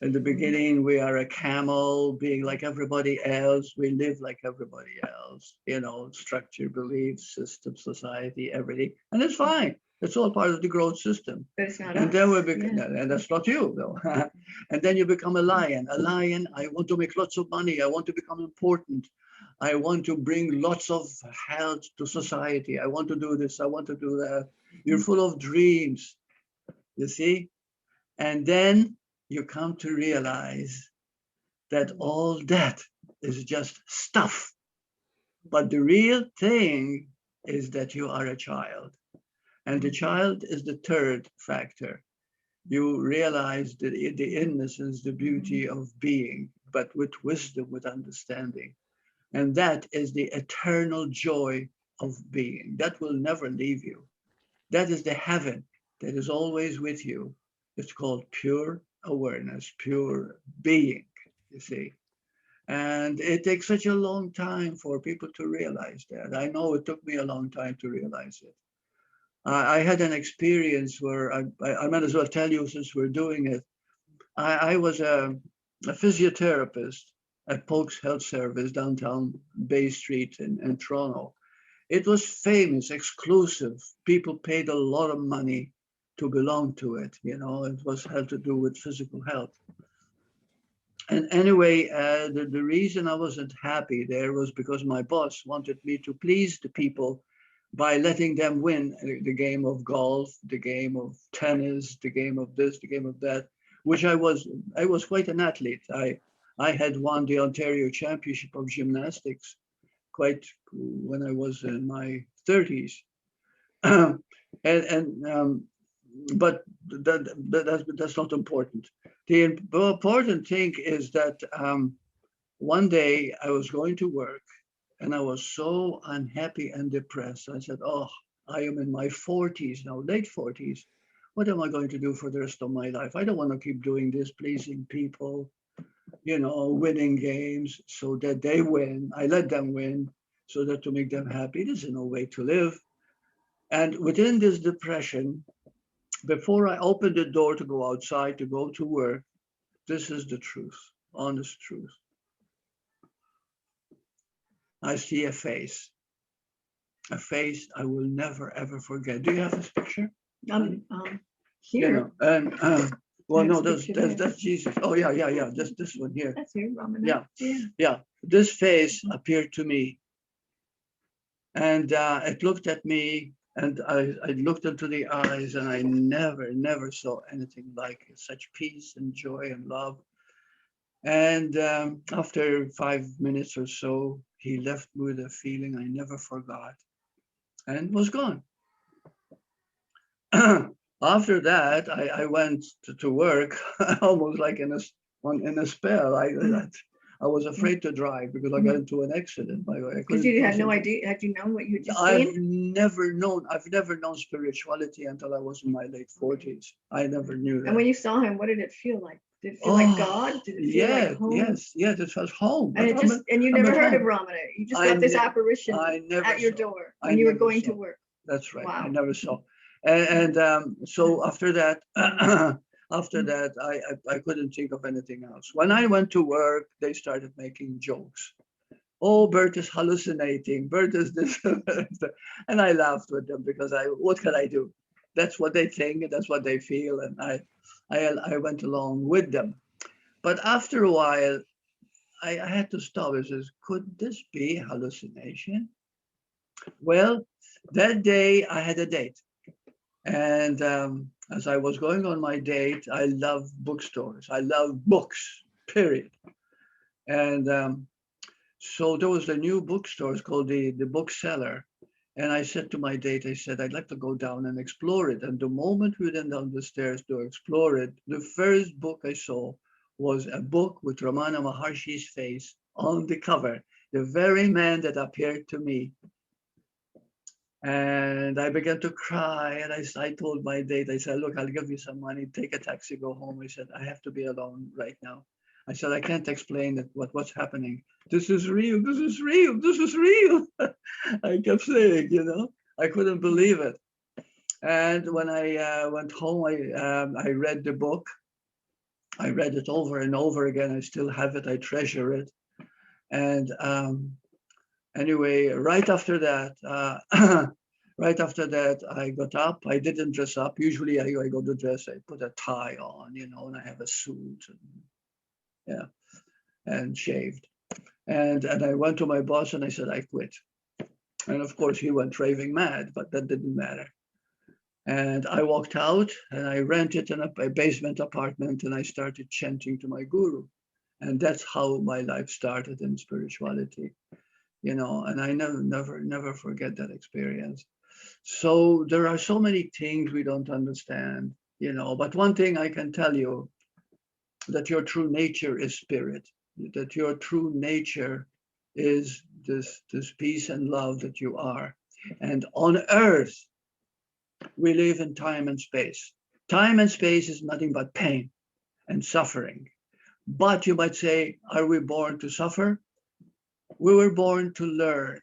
In the beginning, we are a camel, being like everybody else. We live like everybody else, you know, structure, beliefs, system, society, everything. And it's fine. It's all part of the growth system. But it's not And us. then we become, and that's not you, though. And then you become a lion. A lion, I want to make lots of money. I want to become important. I want to bring lots of health to society. I want to do this. I want to do that. You're full of dreams, you see? And then you come to realize that all that is just stuff. But the real thing is that you are a child. And the child is the third factor. You realize the innocence, the beauty of being, but with wisdom, with understanding. And that is the eternal joy of being. That will never leave you. That is the heaven that is always with you. It's called pure awareness, pure being, you see. And it takes such a long time for people to realize that. I know it took me a long time to realize it. I had an experience where I might as well tell you since we're doing it. I was a physiotherapist at Polk's Health Service, downtown Bay Street in Toronto. It was famous, exclusive. People paid a lot of money to belong to it. You know, it had to do with physical health. And anyway, the reason I wasn't happy there was because my boss wanted me to please the people by letting them win the game of golf, the game of tennis, the game of this, the game of that, which I was quite an athlete. I had won the Ontario Championship of Gymnastics quite when I was in my 30s. But that's not important. The important thing is that one day I was going to work and I was so unhappy and depressed. I said, oh, I am in my 40s now, late 40s. What am I going to do for the rest of my life? I don't want to keep doing this, pleasing people, you know, winning games so that they win. I let them win so that to make them happy. This is no way to live. And within this depression, before I opened the door to go outside, to go to work, this is the truth, honest truth. I see a face I will never, ever forget. Do you have this picture? Here. You know, and well, no, that's picture that's Jesus. Oh, yeah. This one here. That's here, Ramana. Yeah. This face appeared to me, and it looked at me, and I looked into the eyes, and I never saw anything like it. Such peace and joy and love. And after 5 minutes or so, he left me with a feeling I never forgot, and was gone. After that, I went to work almost like in a spell. I was afraid to drive because I got into an accident. Because you had no idea. Had you known what you had just I've seen? never known spirituality until I was in my late 40s. I never knew that. And when you saw him, what did it feel like? Did it feel like God? Did it feel like home? Yes, it felt home. And you never heard of Ramana. You just got this apparition at your door when you were going to work. That's right. Wow. I never saw. And so after that, I couldn't think of anything else. When I went to work, they started making jokes. Oh, Burt is hallucinating. Burt is this. And I laughed with them because what can I do? That's what they think and that's what they feel. And I went along with them. But after a while, I had to stop. I says, could this be hallucination? Well, that day I had a date. And as I was going on my date, I love bookstores. I love books, period. And so there was a new bookstore. It's called the Bookseller And I said to my date, I said, I'd like to go down and explore it. And the moment we went down the stairs to explore it, the first book I saw was a book with Ramana Maharshi's face on the cover, the very man that appeared to me. And I began to cry. And I told my date, I said, look, I'll give you some money, take a taxi, go home. I said, I have to be alone right now. I said, I can't explain it, what's happening. This is real, this is real, this is real. I kept saying, you know, I couldn't believe it. And when I went home, I read the book. I read it over and over again. I still have it, I treasure it. And anyway, right after that, I got up. I didn't dress up. Usually I go to dress, I put a tie on, you know, and I have a suit. And, yeah, and shaved. And I went to my boss and I said, I quit. And of course he went raving mad, but that didn't matter. And I walked out and I rented a basement apartment and I started chanting to my guru. And that's how my life started in spirituality, you know, and I never forget that experience. So there are so many things we don't understand, you know, but one thing I can tell you, that your true nature is spirit, that your true nature is this peace and love that you are. And on earth, we live in time and space. Time and space is nothing but pain and suffering. But you might say, are we born to suffer? We were born to learn.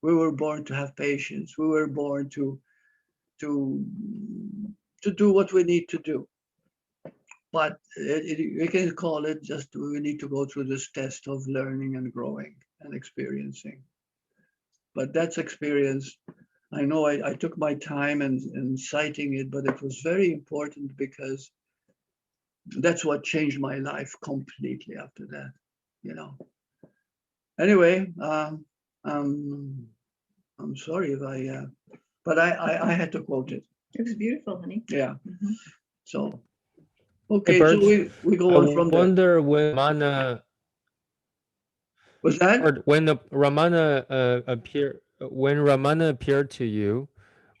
We were born to have patience. We were born to do what we need to do. But we can call it just, we need to go through this test of learning and growing and experiencing. But that's experience. I know I took my time in citing it, but it was very important because that's what changed my life completely after that, you know. Anyway, I'm sorry if but I had to quote it. It was beautiful, honey. Yeah. Mhm. So, okay, Bert, so we go on from I there. wonder when Ramana, Was that? or when the Ramana appeared to you,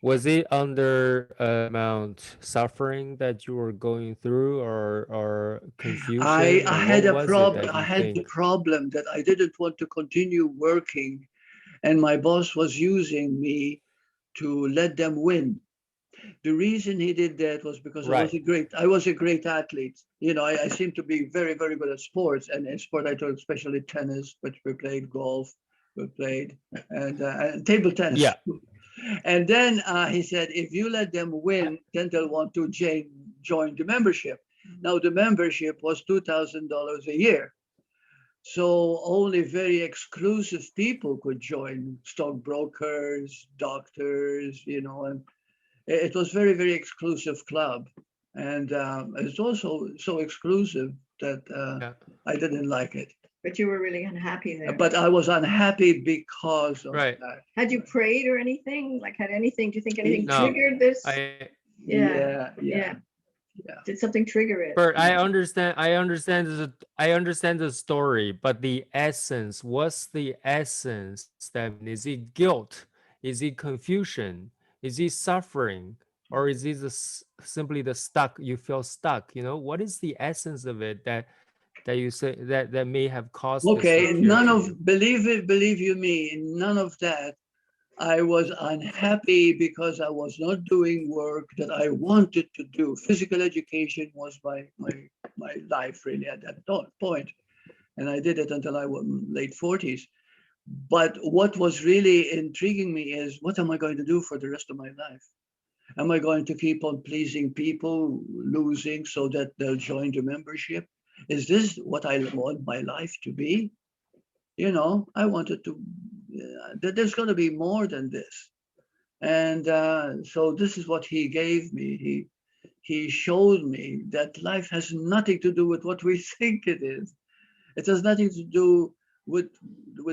was it under amount suffering that you were going through, or confusion, I or had what a was it problem. that I you had the think? problem that I didn't want to continue working, and my boss was using me to let them win. The reason he did that was because Right. I was a great athlete. You know, I seem to be very, very good at sports, and in sport I took especially tennis, which we played, golf, we played, and table tennis. Yeah. And then he said, if you let them win, then they'll want to join the membership. Now the membership was $2,000 a year. So only very exclusive people could join, stockbrokers, doctors, you know, and it was very, very exclusive club. And it's also so exclusive that Yeah. I didn't like it. But you were really unhappy there. But I was unhappy because of Right. that. Had you prayed or anything? Like, had anything, do you think anything No, triggered this? Yeah. Did something trigger it? Bert, I understand the story, but the essence, what's the essence? That is it guilt? Is it confusion? Is it suffering? Or is it simply the stuck? You feel stuck. You know, what is the essence of it that you say that may have caused this Okay, to appear to you? believe you me, none of that. I was unhappy because I was not doing work that I wanted to do. Physical education was my life really at that point. And I did it until I was late 40s. But what was really intriguing me is, what am I going to do for the rest of my life? Am I going to keep on pleasing people, losing so that they'll join the membership? Is this what I want my life to be? You know, I wanted to, there's going to be more than this. And so this is what he gave me. He showed me that life has nothing to do with what we think it is. It has nothing to do with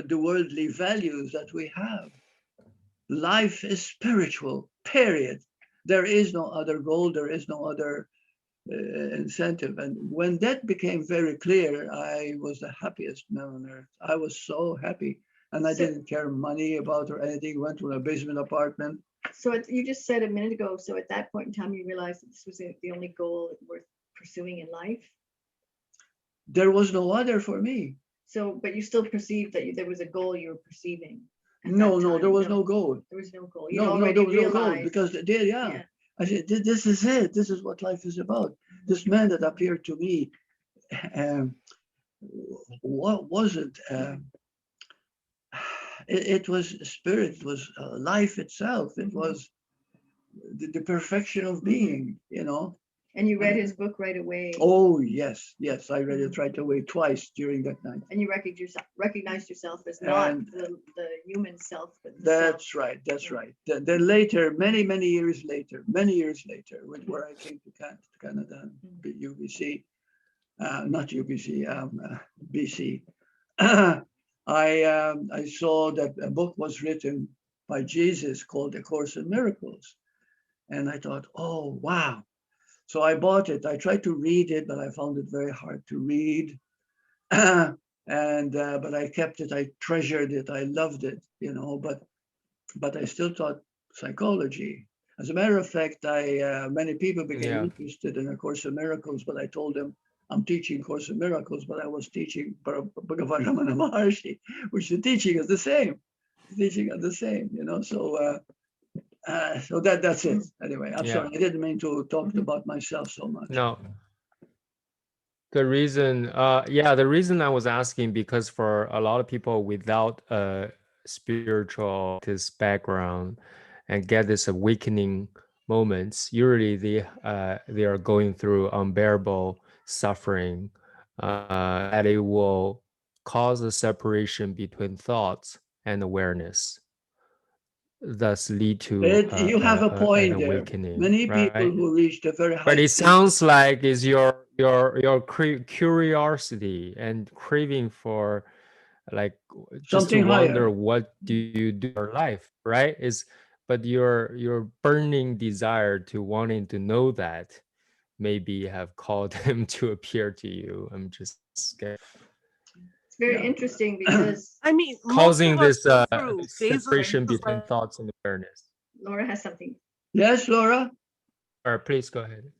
the worldly values that we have. Life is spiritual, period. There is no other goal, there is no other incentive. And when that became very clear, I was the happiest man on earth. I was so happy and I So- didn't care money about or anything. Went to a basement apartment. So you just said a minute ago, so at that point in time, you realized that this was the only goal worth pursuing in life? There was no other for me. So, but you still perceived that there was a goal you were perceiving? at No, that no, time? there was no goal. There was no goal. You'd No, already there was no goal realized. because yeah, Yeah. I said, this is it. This is what life is about. This man that appeared to me, um, what was it? It was spirit. It was life itself. It was the perfection of being. You know. And you read his book right away. Oh yes, yes. I read it right away twice during that night. And you recognized yourself as not And- the human self, but the That's self. right. That's right. Then later, many years later, where I came to Canada, UBC, not UBC, BC, I saw that a book was written by Jesus called A Course in Miracles, and I thought, oh wow. So I bought it. I tried to read it, but I found it very hard to read. But I kept it. I treasured it. I loved it, you know. But I still taught psychology. As a matter of fact, many people became interested in A Course in Miracles, but I told them I'm teaching Course in Miracles, but I was teaching Bhagavan Ramana Maharshi, which the teaching is the same. The teaching are the same, you know. So that's it. Anyway, I'm sorry. I didn't mean to talk about myself so much. No. The reason, the reason I was asking, because for a lot of people without a spiritual this background and get this awakening moments, usually they are going through unbearable suffering, and it will cause a separation between thoughts and awareness, thus lead to You have a point an there. awakening. Many people right? who reached a very high But it state- sounds like is your curiosity and craving for, like, just to Something wonder higher. what do you do in your life, right? But your burning desire to wanting to know that maybe have called him to appear to you. I'm just scared. It's very Yeah. interesting because I mean, most Causing of us this go through phases separation like- between thoughts and awareness. Laura has something. Yes, Laura. Or please go ahead.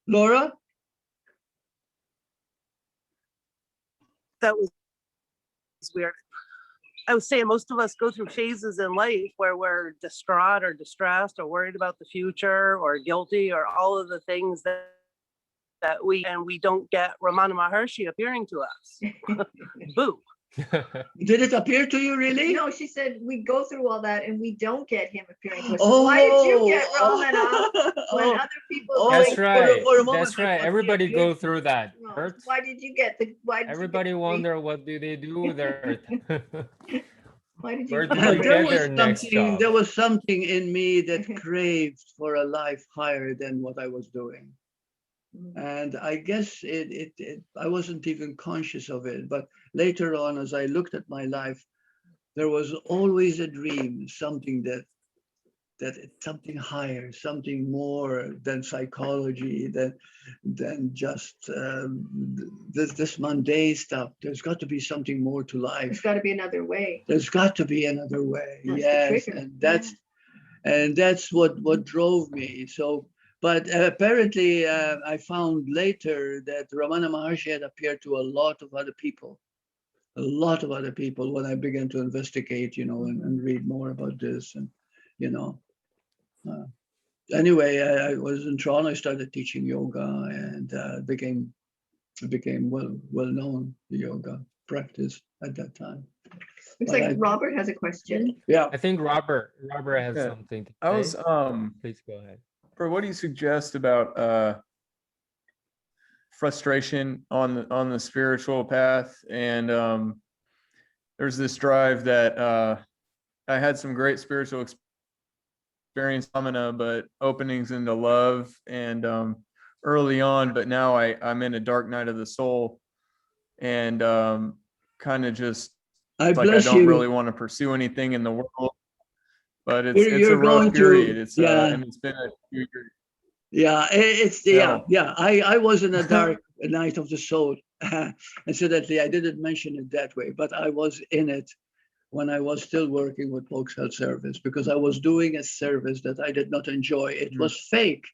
Laura. that was weird. I was saying most of us go through phases in life where we're distraught or distressed or worried about the future or guilty or all of the things that we don't get Ramana Maharshi appearing to us. Boo. Did it appear to you really? No, she said we go through all that and we don't get him appearing to us. So why did you get Ramana when Oh, other people? oh, That's going- right. for a moment, That's I right. thought, Everybody yeah, go through that. No, Burt. why did you get the? Why did Everybody you get wonder what do they do with their. Why did Where you? do get you the- get their next job? there was something in me that craved for a life higher than what I was doing. And I guess I wasn't even conscious of it. But later on, as I looked at my life, there was always a dream, something that it's something higher, something more than psychology, than just this mundane stuff. There's got to be something more to There's life. got to be another way. There's got to be another way. That's the Yes, trigger. and that's what drove me. So, but apparently, I found later that Ramana Maharshi had appeared to a lot of other people. A lot of other people when I began to investigate, you know, and read more about this, and you know. Anyway, I was in Toronto. I started teaching yoga, and became well known yoga practice at that time. Looks But like I- Robert has a question. Yeah. I think Robert has Yeah. something to say. I was Please go ahead. Bert, what do you suggest about frustration on the spiritual path? And there's this drive that I had some great spiritual experience, phenomena, but openings into love and early on, but now I'm in a dark night of the soul, and kind of just I like I bless don't you. really want to pursue anything in the world. But it's You're a rough going to- period. It's yeah. and it's been a few years. Yeah, it's Yeah. I was in a dark night of the soul. Incidentally, I didn't mention it that way, but I was in it when I was still working with Folks Health Service, because I was doing a service that I did not enjoy. It was fake,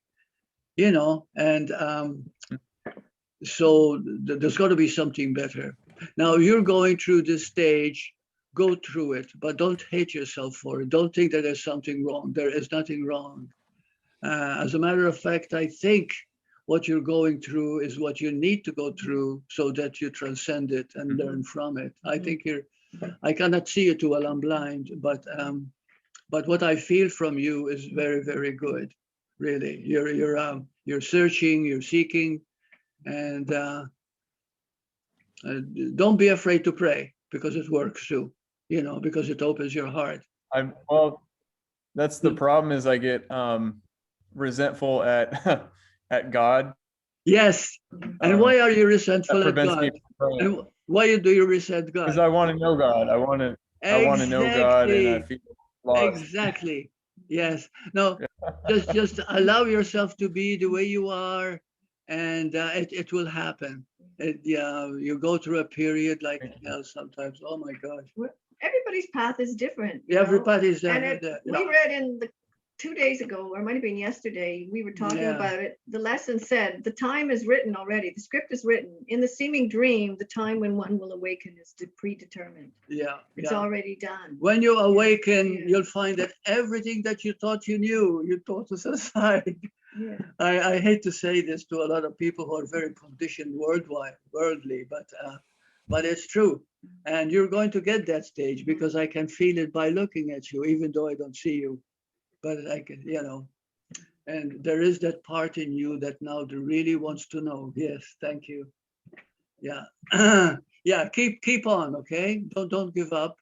you know, and so there's got to be something better. Now you're going through this stage, go through it, but don't hate yourself for it. Don't think that there's something wrong. There is nothing wrong. As a matter of fact, I think what you're going through is what you need to go through so that you transcend it and learn from it. I think I cannot see you too well, I'm blind, but what I feel from you is very, very good. Really, you're searching, you're seeking, and don't be afraid to pray, because it works too. You know, because it opens your heart. Well, that's the problem, is I get resentful at at God. Yes. And why are you resentful That at prevents me God? from praying. And why do you resent Because God? I want to know God. I want to know God, and I feel lost. Exactly. Yes. No, just allow yourself to be the way you are, and it will happen. Yeah, you go through a period like sometimes. Oh my gosh. Everybody's path is different. you know? Everybody's And yeah. we read in the 2 days ago, or it might have been yesterday, we were talking Yeah. about it. The lesson said the time is written already. The script is written. In the seeming dream, the time when one will awaken is predetermined. Yeah. It's Yeah. already done. When you awaken, Yeah. you'll find that everything that you thought you knew, you thought was aside. Yeah. I hate to say this to a lot of people who are very conditioned worldly, but it's true. And you're going to get that stage, because I can feel it by looking at you, even though I don't see you. But I can, you know, and there is that part in you that now really wants to know. Yes, thank you. Yeah. Yeah, keep on, okay? Don't give up,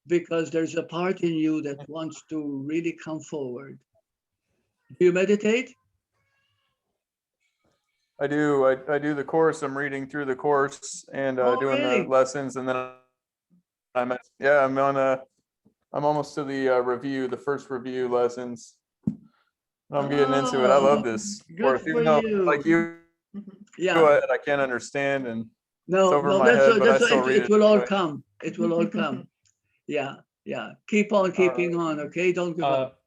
because there's a part in you that wants to really come forward. Do you meditate? I do. I do the course. I'm reading through the course and doing Really? the lessons, and then I'm I'm almost to the review, the first review lessons. I'm getting into it. I love this course, Good even for though, you. like you, Yeah. I can't understand, and it's No, over no, my head, but I still read it it will all anyway. come. It will all come. Yeah, yeah. Keep on keeping on, okay? Don't give up.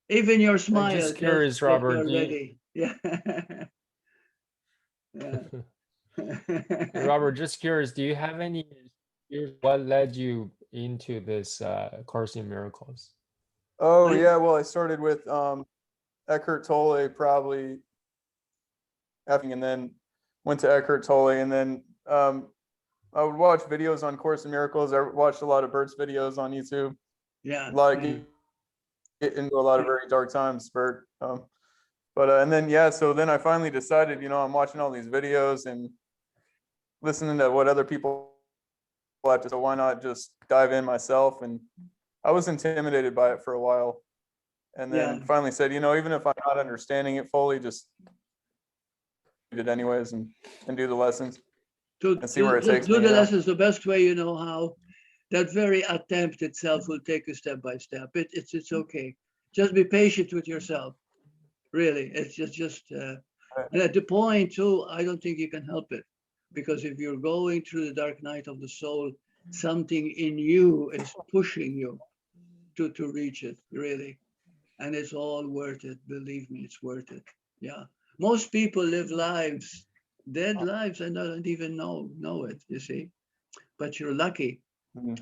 Even your smile just tells curious, that Robert, you're ready. Yeah. Yeah. Robert, just curious, do you have any, what led you into this Course in Miracles? Oh yeah, well, I started with Eckhart Tolle probably, and then went to Eckhart Tolle, and then I would watch videos on Course in Miracles. I watched a lot of Burt's videos on YouTube. Yeah. A lot of get into a lot of very dark times, Burt. But and then so then I finally decided, I'm watching all these videos and listening to what other people have to, so why not just dive in myself? And I was intimidated by it for a while, and then finally said, even if I'm not understanding it fully, just do it anyways and do the lessons and see where it takes me. Do the lessons the best way you know how. That very attempt itself will take you step by step. It's okay. Just be patient with yourself. Really, it's just and at the point too, I don't think you can help it, because if you're going through the dark night of the soul, something in you is pushing you to reach it, really, and it's all worth it. Believe me, it's worth it. Yeah, most people live lives, dead lives, and don't even know it. You see, but you're lucky,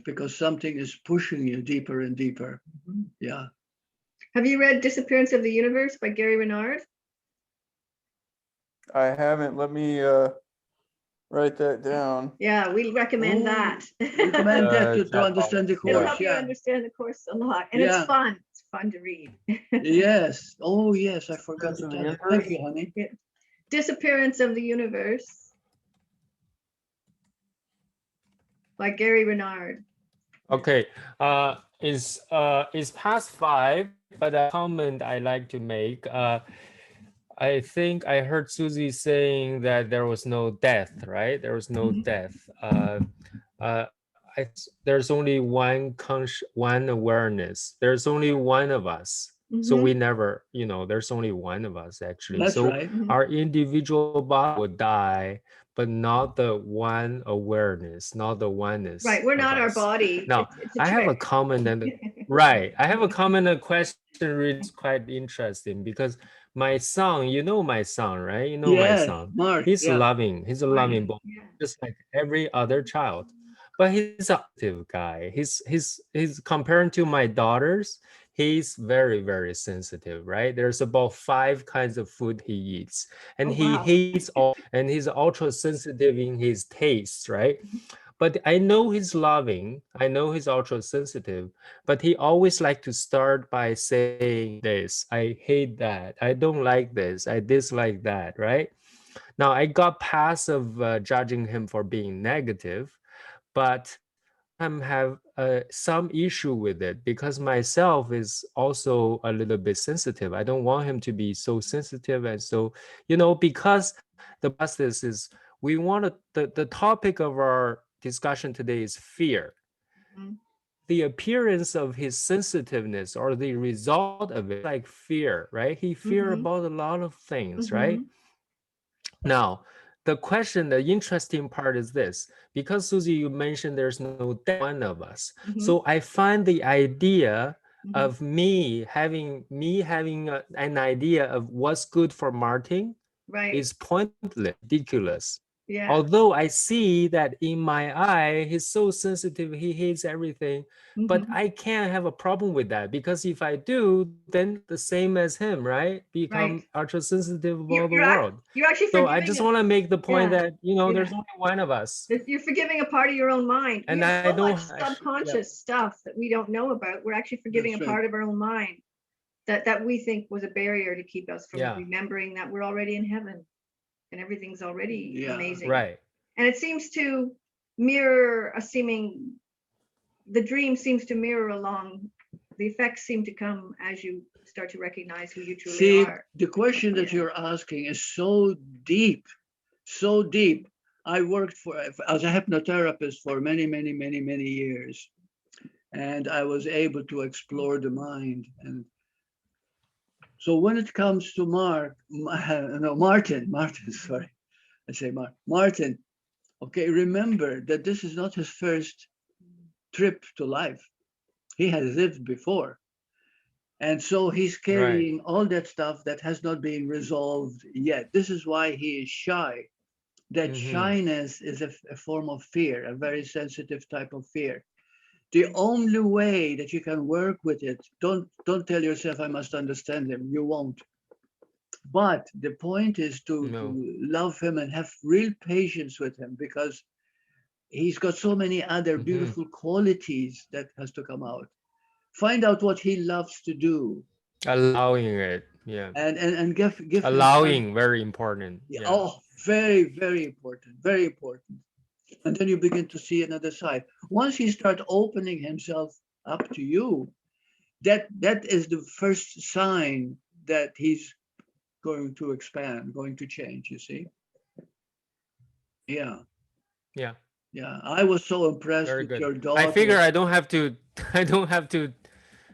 because something is pushing you deeper and deeper. Yeah. Have you read Disappearance of the Universe by Gary Renard? I haven't. Let me write that down. Yeah, we recommend that. Recommend that to understand the It'll course. help you Yeah. understand the course a lot, and it's fun. It's fun to read. Yes. Oh, yes. I forgot to tell you. Thank you, honey. Yeah. Disappearance of the Universe by Gary Renard. Okay, it's past 5, but a comment I like to make. I think I heard Suzy saying that there was no death, right? There was no death. There's only one awareness. There's only one of us. So Mhm. we never, there's only one of us actually. That's So right. Mhm. our individual body would die, but not the one awareness, not the oneness Right, we're of not our us. body. Now, It's a I have a trick. comment and right. I have a comment and question really is quite interesting because my son, you know my son, right? You know my Yes, son. Mark. He's Yeah. loving. He's a Right. loving boy, Yeah. just like every other child. But he's an active guy. He's comparing to my daughters, he's very, very sensitive, right? There's about 5 kinds of food he eats. And Oh, he wow. hates all, and he's ultra sensitive in his tastes, right? But I know he's loving. I know he's ultra sensitive, but he always like to start by saying this. I hate that. I don't like this. I dislike that, right? Now I got past of judging him for being negative, but I have some issue with it because myself is also a little bit sensitive. I don't want him to be so sensitive and so, because the process is we want to, the topic of our discussion today is fear. Mhm. The appearance of his sensitiveness or the result of it, like fear, right? He fear Mhm. about a lot of things, right? Mhm. Now, the interesting part is this, because Suzy, you mentioned there's no one of us. Mhm. So I find the idea Mhm. of me having an idea of what's good for Martin Right. is pointless, ridiculous. Yeah. Although I see that in my eye, he's so sensitive, he hates everything, but Mhm. I can't have a problem with that because if I do, then the same as him, right? Become Right. ultra sensitive You're, about the you're, act- world. you're actually So I forgiving just it. want to make the point Yeah. that, Yeah. there's only one of us. You're forgiving a part of your own mind. We And have I so much don't, yeah, subconscious stuff that we don't know about. We're actually forgiving That's a right. part of our own mind that we think was a barrier to keep us from Yeah. remembering that we're already in heaven and everything's already Yeah. amazing. right. And it seems to mirror the dream seems to mirror along, the effects seem to come as you start to recognize who you truly See, are. the question that Yeah. you're asking is so deep, so deep. I worked as a hypnotherapist for many, many, many, many years, and I was able to explore the mind. And so when it comes to Martin, sorry, I say Martin. Okay, remember that this is not his first trip to life. He has lived before. And so he's Right. carrying all that stuff that has not been resolved yet. This is why he is shy. That Mhm. shyness is a form of fear, a very sensitive type of fear. The only way that you can work with it, don't tell yourself I must understand him. You won't. But the point is to No. love him and have real patience with him because he's got so many other Mhm. beautiful qualities that has to come out. Find out what he loves to do Allowing it. Yeah. and give him time. Allowing, very important. Yeah, Yeah. oh, very, very important, very important. And then you begin to see another side. Once he starts opening himself up to you, that is the first sign that he's going to expand, going to change, you see? Yeah, Yeah. yeah. I was so impressed Very with good. your I daughter. figure I don't have to,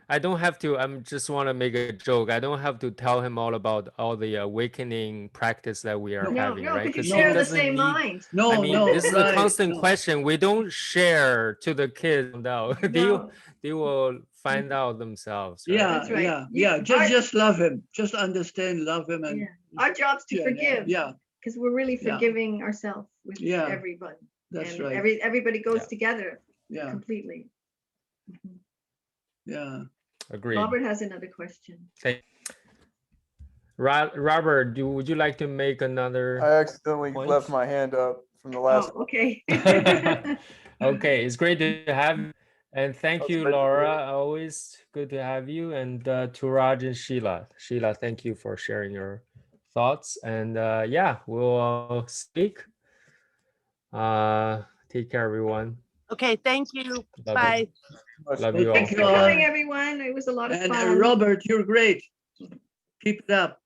I don't have to, I'm just want to make a joke. I don't have to tell him all about all the awakening practice that we are No, having, No, right? because you Because he share the no, same doesn't need, mind. I no, mean, no, this is a right, constant no, question. We don't share to the kids. No, No, they will find out themselves, right? yeah, that's right. yeah, yeah. Just love him. Just understand, love him, and Our job's to yeah, forgive yeah, because we're really Yeah. forgiving ourselves with Yeah, everybody. that's And right. everybody goes Yeah. together Yeah, completely. Mhm. yeah. Agreed. Robert has another question. Thank Robert, would you like to make I another accidentally point? left my hand up from the last. Oh, okay. Okay, it's great to have you. And thank That's you, great to hear. Laura. Always good to have you. And to Raj and Sheila. Sheila, thank you for sharing your thoughts. And yeah, we'll speak. Take care, everyone. Okay, thank you. Love Bye. you. Much. Love Well, you all. thank Thanks you for all. coming, everyone. It was a lot of And fun. Robert, you're great. Keep it up.